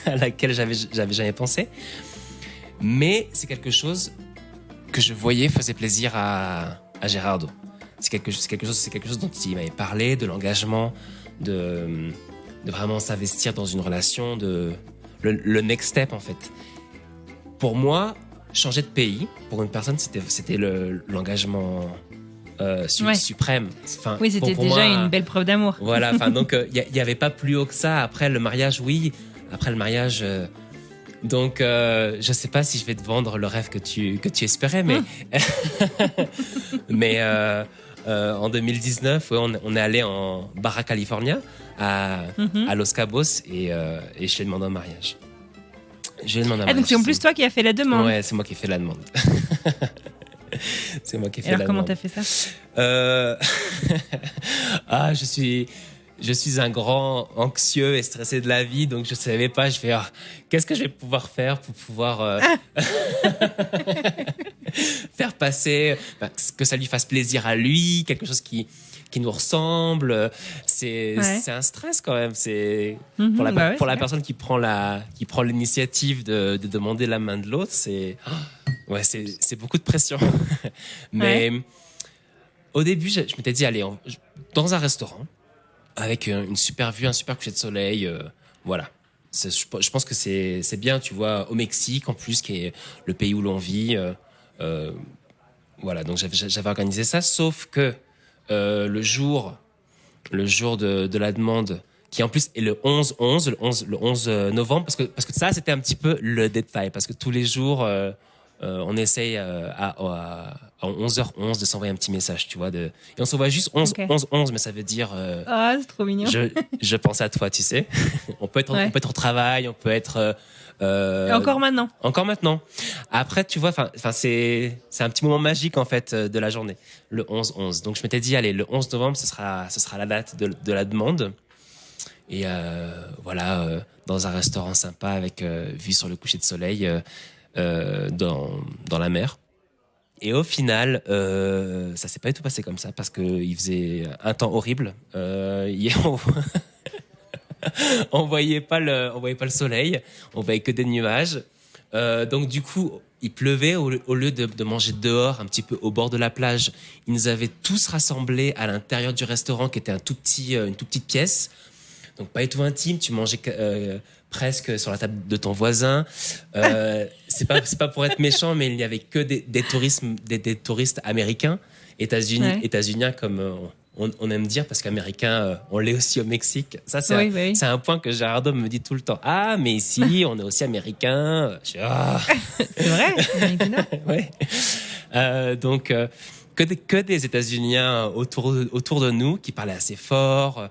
à laquelle j'avais jamais pensé, mais c'est quelque chose que je voyais faisait plaisir à Gerardo. C'est quelque chose dont il m'avait parlé, de l'engagement, de vraiment s'investir dans une relation, le next step en fait. Pour moi, changer de pays, pour une personne, c'était l'engagement suprême. Enfin, oui, c'était déjà moi, une belle preuve d'amour. Voilà, donc il n'y avait pas plus haut que ça. Après le mariage, oui. Après le mariage... donc, je sais pas si je vais te vendre le rêve que tu espérais, mais... mais en 2019, ouais, on est allé en Baja California, à Los Cabos, et je lui ai demandé un mariage. Donc c'est en plus toi qui as fait la demande. Ouais, c'est moi qui ai fait la demande. C'est moi qui ai fait la demande. Alors comment t'as fait ça je suis un grand anxieux et stressé de la vie, donc je savais pas. Je fais qu'est-ce que je vais pouvoir faire pour pouvoir faire passer, que ça lui fasse plaisir à lui, quelque chose qui nous ressemble. C'est un stress quand même. C'est pour la personne qui prend l'initiative de demander la main de l'autre. C'est beaucoup de pression. Mais au début, je m'étais dit allez, dans un restaurant avec une super vue, un super coucher de soleil, voilà. Je pense que c'est bien, tu vois, au Mexique en plus, qui est le pays où l'on vit. Voilà, donc j'avais organisé ça, sauf que le jour de la demande, qui en plus est le 11 novembre, parce que ça c'était un petit peu le détail, parce que tous les jours on essaye à 11h11 de s'envoyer un petit message, tu vois, et on s'envoie juste 11, mais ça veut dire c'est trop mignon. Je pense à toi, tu sais. on peut être au travail, on peut être et encore maintenant. Après, tu vois, c'est un petit moment magique en fait de la journée, le 11-11. Donc je m'étais dit allez, le 11 novembre ce sera la date de la demande, et voilà, dans un restaurant sympa avec vue sur le coucher de soleil dans la mer. Et au final, ça s'est pas du tout passé comme ça, parce que il faisait un temps horrible. On voyait pas le soleil, on voyait que des nuages. Donc du coup, il pleuvait. Au lieu de manger dehors, un petit peu au bord de la plage, ils nous avaient tous rassemblés à l'intérieur du restaurant, qui était une toute petite pièce. Donc pas du tout intime, tu mangeais presque sur la table de ton voisin. C'est pas pour être méchant, mais il n'y avait que des touristes américains, états-uniens comme on aime dire, parce qu'américain, on l'est aussi au Mexique. Ça, c'est un point que Gerardo me dit tout le temps. Ah, mais ici, on est aussi américain. C'est vrai, ouais. Donc, que des États-Uniens autour de nous, qui parlaient assez fort.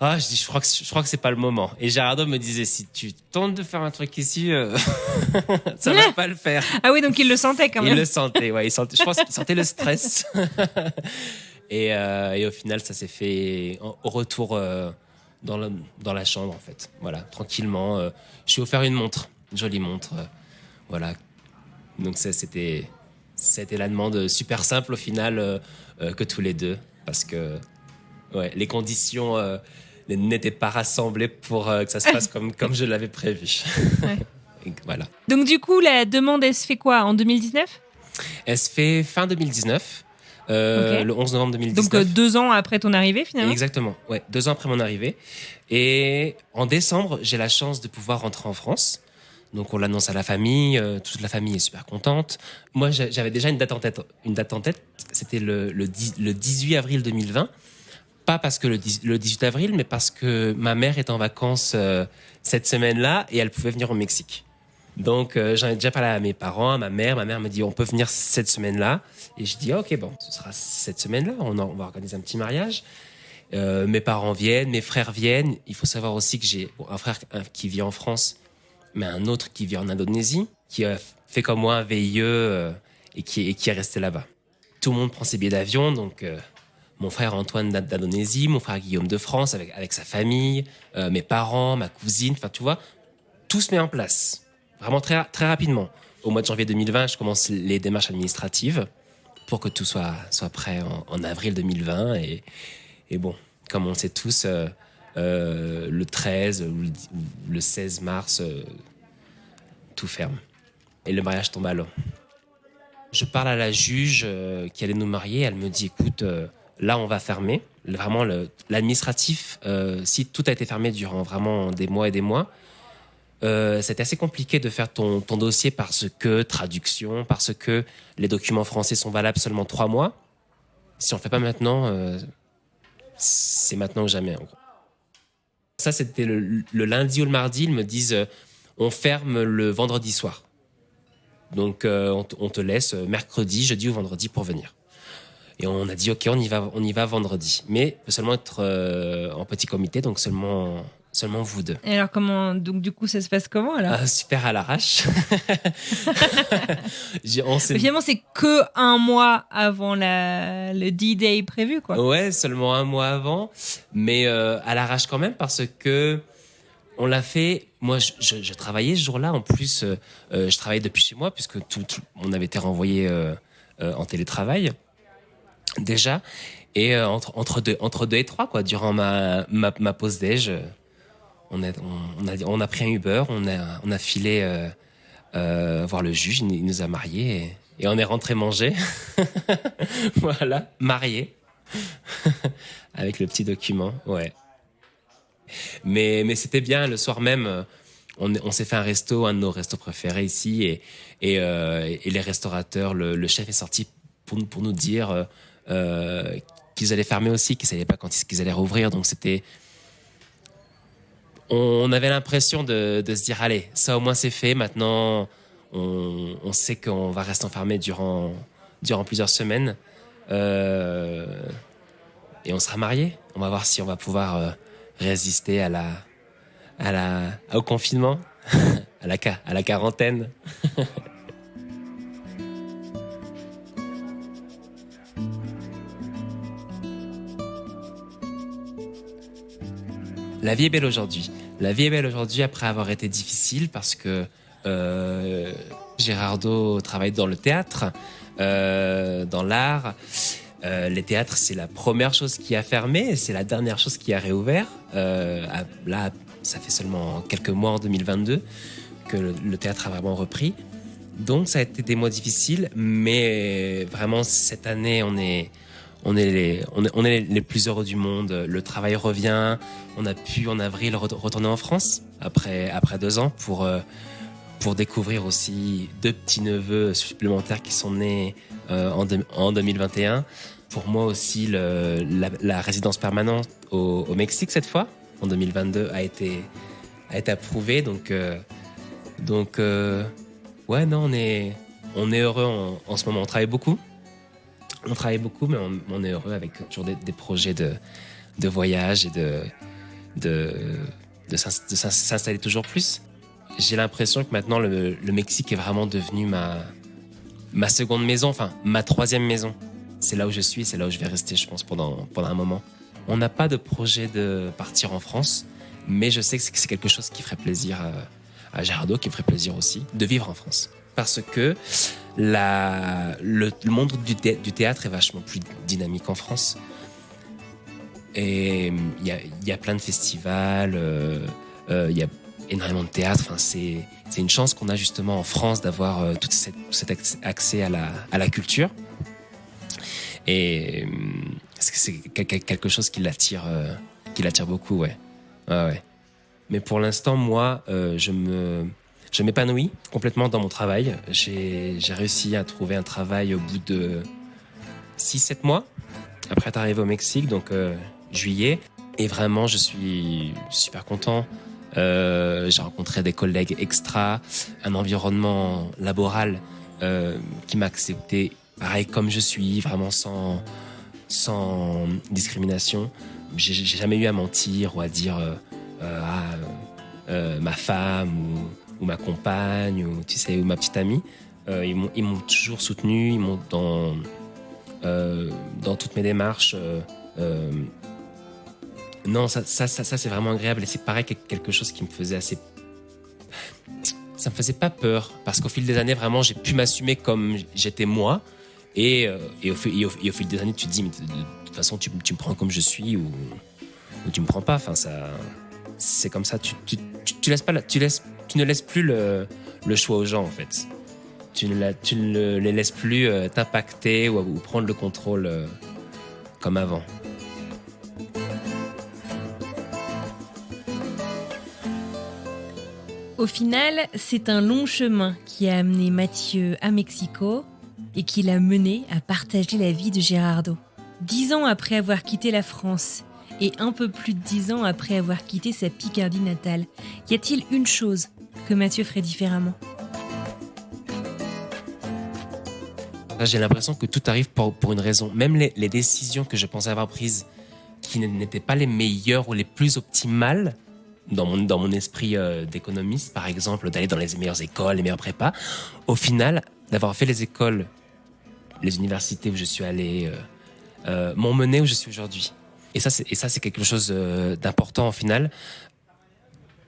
Je crois que c'est pas le moment. Et Gerardo me disait, si tu tentes de faire un truc ici, ça va pas le faire. Ah oui, donc il le sentait quand même. Il le sentait, ouais. Je pense qu'il sentait le stress. Et au final, ça s'est fait au retour dans la chambre, en fait. Voilà, tranquillement. Je suis offert une montre, une jolie montre. Voilà. Donc c'était la demande super simple au final, que tous les deux, parce que les conditions n'étaient pas rassemblées pour que ça se passe comme je l'avais prévu. Et voilà. Donc du coup, la demande, elle se fait quoi, en 2019 ? Elle se fait fin 2019. Ok. le 11 novembre 2019. Donc 2 ans après ton arrivée finalement. Exactement, ouais, 2 ans après mon arrivée. Et en décembre, j'ai la chance de pouvoir rentrer en France. Donc on l'annonce à la famille, toute la famille est super contente. Moi, j'avais déjà une date en tête. C'était le 18 avril 2020. Pas parce que le 18 avril, mais parce que ma mère est en vacances cette semaine-là et elle pouvait venir au Mexique. Donc j'en ai déjà parlé à mes parents, à ma mère. Ma mère me dit on peut venir cette semaine-là. Et je dis ok, bon, ce sera cette semaine-là. On va organiser un petit mariage. Mes parents viennent, mes frères viennent. Il faut savoir aussi que j'ai un frère qui vit en France, mais un autre qui vit en Indonésie, qui a fait comme moi un VIE et qui est resté là-bas. Tout le monde prend ses billets d'avion, donc mon frère Antoine d'Indonésie, mon frère Guillaume de France avec sa famille, mes parents, ma cousine, enfin tu vois, tout se met en place, vraiment très, très rapidement. Au mois de janvier 2020, je commence les démarches administratives pour que tout soit prêt en avril 2020 et bon, comme on le sait tous, le 13 ou le 16 mars, tout ferme. Et le mariage tombe à l'eau. Je parle à la juge qui allait nous marier. Elle me dit, écoute, là, on va fermer. Vraiment, l'administratif, si tout a été fermé durant vraiment des mois et des mois, c'était assez compliqué de faire ton dossier parce que traduction, parce que les documents français sont valables seulement 3 mois. Si on ne le fait pas maintenant, c'est maintenant ou jamais, en gros. Ça, c'était le lundi ou le mardi. Ils me disent on ferme le vendredi soir. Donc, on te laisse mercredi, jeudi ou vendredi pour venir. Et on a dit ok, on y va vendredi. Mais peut seulement être en petit comité, donc seulement vous deux. Et alors donc du coup ça se passe comment alors? Super à l'arrache. Finalement c'est que 1 mois avant le D-Day prévu quoi. Ouais, seulement 1 mois avant, mais à l'arrache quand même parce que on l'a fait. Moi, je travaillais ce jour-là. En plus, je travaillais depuis chez moi puisque on avait été renvoyé en télétravail déjà. Et entre 2 et 3 quoi, durant ma pause déj. On a pris un Uber, on a filé voir le juge, il nous a mariés et on est rentré manger. Voilà, mariés. Avec le petit document, ouais. Mais c'était bien, le soir même, on s'est fait un resto, un de nos restos préférés ici et les restaurateurs, le chef est sorti pour nous dire qu'ils allaient fermer aussi, qu'ils ne savaient pas quand ils allaient rouvrir, donc c'était... On avait l'impression de se dire allez, ça au moins c'est fait. Maintenant, on sait qu'on va rester enfermé durant plusieurs semaines et on sera mariés. On va voir si on va pouvoir résister au confinement, à la quarantaine. La vie est belle aujourd'hui. La vie est belle aujourd'hui après avoir été difficile parce que Gérardo travaille dans le théâtre, dans l'art. Les théâtres, c'est la première chose qui a fermé et c'est la dernière chose qui a réouvert. Là, ça fait seulement quelques mois en 2022 que le théâtre a vraiment repris. Donc, ça a été des mois difficiles, mais vraiment, cette année, on est les plus heureux du monde. Le travail revient. On a pu en avril retourner en France après 2 ans pour découvrir aussi 2 petits-neveux supplémentaires qui sont nés en 2021. Pour moi aussi, la résidence permanente au Mexique cette fois, en 2022, a été approuvée. Donc ouais, non, on est heureux en ce moment. On travaille beaucoup. Mais on est heureux avec toujours des projets de voyage et de s'installer toujours plus. J'ai l'impression que maintenant, le Mexique est vraiment devenu ma seconde maison, enfin, ma 3e maison. C'est là où je suis, c'est là où je vais rester, je pense, pendant un moment. On n'a pas de projet de partir en France, mais je sais que c'est quelque chose qui ferait plaisir à Gérardo, qui me ferait plaisir aussi, de vivre en France. Parce que le monde du théâtre est vachement plus dynamique en France. Et il y a plein de festivals, il y a énormément de théâtre. Enfin, c'est une chance qu'on a justement en France d'avoir tout cet accès à la culture. Et c'est quelque chose qui l'attire beaucoup, ouais. Ouais. Mais pour l'instant, moi, je m'épanouis complètement dans mon travail. J'ai réussi à trouver un travail au bout de 6-7 mois, après être arrivé au Mexique, donc juillet. Et vraiment, je suis super content. J'ai rencontré des collègues extra, un environnement laboral qui m'a accepté pareil comme je suis, vraiment sans discrimination. J'ai jamais eu à mentir ou à dire ma femme ou ma compagne ou tu sais ou ma petite amie. Ils m'ont toujours soutenu, ils m'ont dans toutes mes démarches. Non, ça c'est vraiment agréable et c'est pareil quelque chose qui me faisait assez. Ça me faisait pas peur parce qu'au fil des années vraiment j'ai pu m'assumer comme j'étais moi et au fil des années tu te dis mais de toute façon tu me prends comme je suis ou tu me prends pas. Enfin ça c'est comme ça. Tu ne laisses plus le choix aux gens en fait. Tu ne les laisses plus t'impacter ou prendre le contrôle comme avant. Au final, c'est un long chemin qui a amené Mathieu à Mexico et qui l'a mené à partager la vie de Gerardo. 10 ans après avoir quitté la France et un peu plus de 10 ans après avoir quitté sa Picardie natale, y a-t-il une chose que Mathieu ferait différemment ? J'ai l'impression que tout arrive pour une raison. Même les décisions que je pensais avoir prises qui n'étaient pas les meilleures ou les plus optimales dans mon esprit d'économiste, par exemple, d'aller dans les meilleures écoles, les meilleures prépas, au final, d'avoir fait les écoles, les universités où je suis allé, m'ont mené où je suis aujourd'hui. Et ça, c'est quelque chose d'important au final.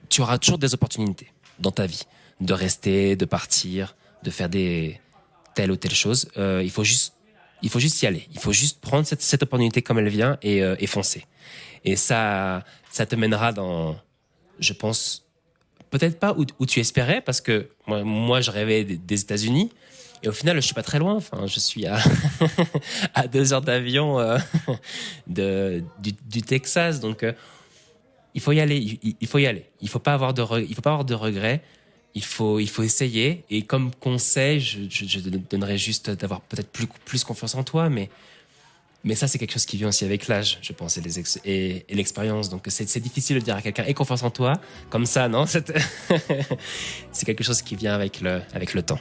Tu auras toujours des opportunités dans ta vie, de rester, de partir, de faire telle ou telle chose. Il faut juste y aller. Il faut juste prendre cette opportunité comme elle vient et foncer. Et ça te mènera dans, je pense, peut-être pas où tu espérais, parce que moi je rêvais des États-Unis. Et au final, je suis pas très loin. Enfin, je suis à à 2 heures d'avion du Texas. Donc, il faut y aller. Il faut y aller. Il faut pas avoir de regrets. Il faut essayer. Et comme conseil, je donnerais juste d'avoir peut-être plus confiance en toi. Mais ça, c'est quelque chose qui vient aussi avec l'âge, je pense, et l'expérience. Donc, c'est difficile de dire à quelqu'un, aie confiance en toi. Comme ça, non? C'est quelque chose qui vient avec le temps.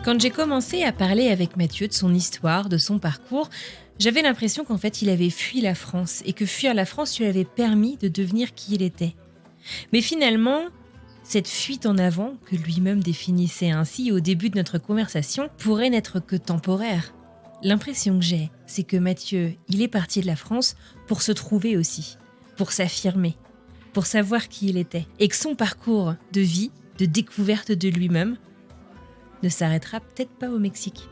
Quand j'ai commencé à parler avec Mathieu de son histoire, de son parcours, j'avais l'impression qu'en fait, il avait fui la France et que fuir la France lui avait permis de devenir qui il était. Mais finalement, cette fuite en avant, que lui-même définissait ainsi au début de notre conversation, pourrait n'être que temporaire. L'impression que j'ai, c'est que Mathieu, il est parti de la France pour se trouver aussi, pour s'affirmer, pour savoir qui il était, et que son parcours de vie, de découverte de lui-même, ne s'arrêtera peut-être pas au Mexique.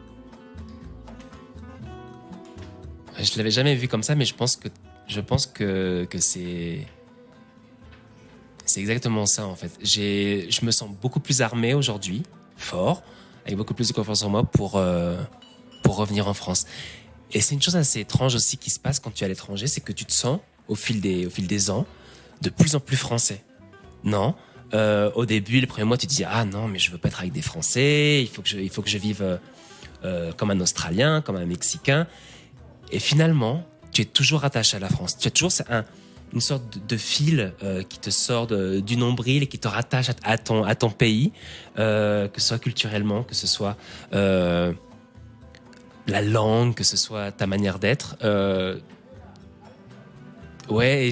Je l'avais jamais vu comme ça, mais je pense que c'est exactement ça en fait. Je me sens beaucoup plus armé aujourd'hui, fort, avec beaucoup plus de confiance en moi pour revenir en France. Et c'est une chose assez étrange aussi qui se passe quand tu es à l'étranger, c'est que tu te sens au fil des ans de plus en plus français. Non? Au début, les premiers mois, tu te dis ah non, mais je veux pas être avec des Français. Il faut que je vive comme un Australien, comme un Mexicain. Et finalement, tu es toujours attaché à la France. Tu as toujours une sorte de fil qui te sort du nombril et qui te rattache à ton pays, que ce soit culturellement, que ce soit la langue, que ce soit ta manière d'être. Ouais,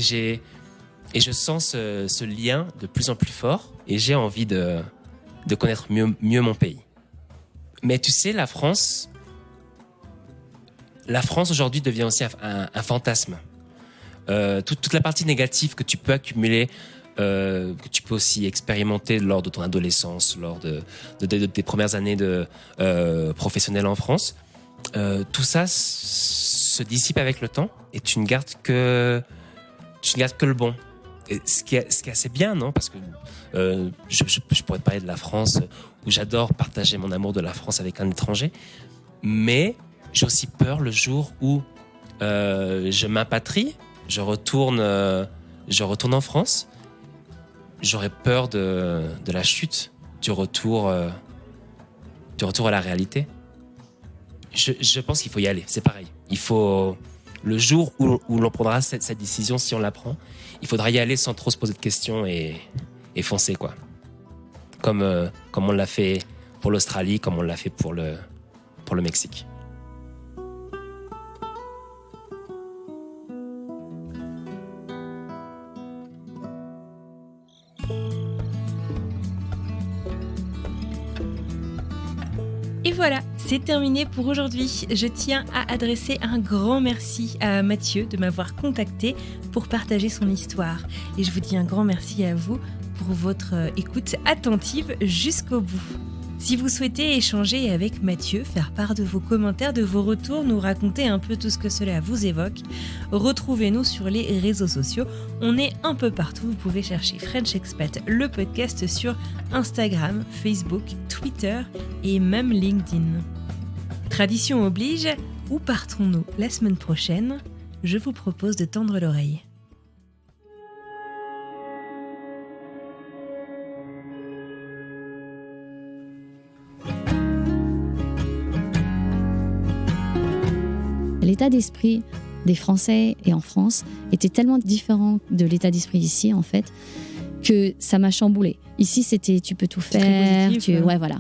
et je sens ce lien de plus en plus fort et j'ai envie de connaître mieux mon pays. Mais tu sais, la France aujourd'hui devient aussi un fantasme. Toute la partie négative que tu peux accumuler, que tu peux aussi expérimenter lors de ton adolescence, lors de tes premières années professionnelles en France, tout ça se dissipe avec le temps et tu ne gardes que le bon. ce qui est assez bien, non? Parce que je pourrais te parler de la France, où j'adore partager mon amour de la France avec un étranger, mais j'ai aussi peur le jour où je m'impatrie, je retourne en France. J'aurais peur de la chute, du retour à la réalité. Je pense qu'il faut y aller, c'est pareil. Il faut, le jour où l'on prendra cette décision, si on la prend, il faudra y aller sans trop se poser de questions et foncer, quoi. Comme on l'a fait pour l'Australie, comme on l'a fait pour le Mexique. Et voilà, c'est terminé pour aujourd'hui. Je tiens à adresser un grand merci à Mathieu de m'avoir contacté pour partager son histoire. Et je vous dis un grand merci à vous pour votre écoute attentive jusqu'au bout. Si vous souhaitez échanger avec Mathieu, faire part de vos commentaires, de vos retours, nous raconter un peu tout ce que cela vous évoque, retrouvez-nous sur les réseaux sociaux. On est un peu partout. Vous pouvez chercher French Expat, le podcast sur Instagram, Facebook, Twitter et même LinkedIn. Tradition oblige, où partons-nous la semaine prochaine? Je vous propose de tendre l'oreille. L'état d'esprit des Français et en France était tellement différent de l'état d'esprit ici, en fait, que ça m'a chamboulée. Ici, c'était tu peux tout faire, ouais, voilà.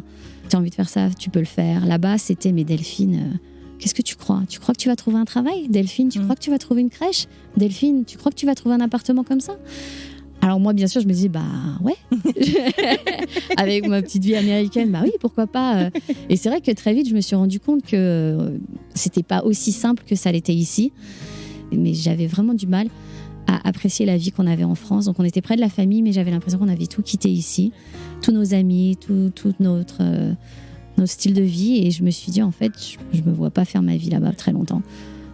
Tu as envie de faire ça, tu peux le faire. Là-bas, c'était mais Delphine, qu'est-ce que tu crois? Tu crois que tu vas trouver un travail? Delphine, tu crois que tu vas trouver une crèche? Delphine, tu crois que tu vas trouver un appartement comme ça? Alors moi, bien sûr, je me disais, bah ouais, avec ma petite vie américaine, bah oui, pourquoi pas. Et c'est vrai que très vite, je me suis rendu compte que c'était pas aussi simple que ça l'était ici. Mais j'avais vraiment du mal à apprécier la vie qu'on avait en France. Donc on était près de la famille, mais j'avais l'impression qu'on avait tout quitté ici. Tous nos amis, tout notre style de vie. Et je me suis dit, en fait, je me vois pas faire ma vie là-bas très longtemps.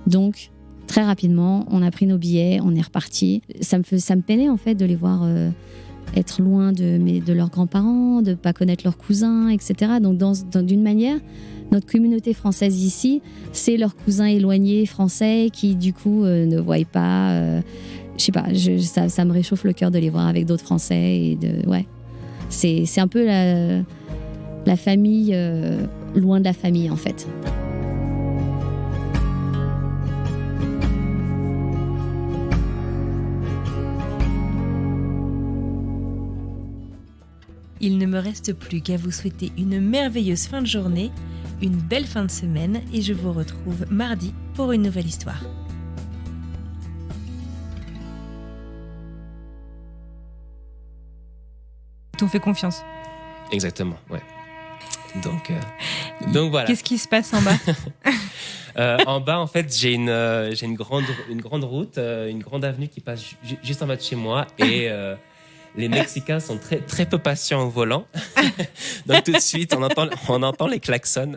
Donc, très rapidement, on a pris nos billets, on est reparti. Ça me peinait en fait de les voir être loin de leurs grands-parents, de pas connaître leurs cousins, etc. Donc d'une manière, notre communauté française ici, c'est leurs cousins éloignés français qui du coup ne voient pas. Je sais pas, ça me réchauffe le cœur de les voir avec d'autres Français et ouais. C'est un peu la famille loin de la famille en fait. Il ne me reste plus qu'à vous souhaiter une merveilleuse fin de journée, une belle fin de semaine et je vous retrouve mardi pour une nouvelle histoire. On fait confiance. Exactement, ouais. Donc voilà. Qu'est-ce qui se passe en bas? En bas, en fait, j'ai une grande route, une grande avenue qui passe juste en bas de chez moi et les Mexicains sont très, très peu patients au volant. Donc tout de suite, on entend les klaxons.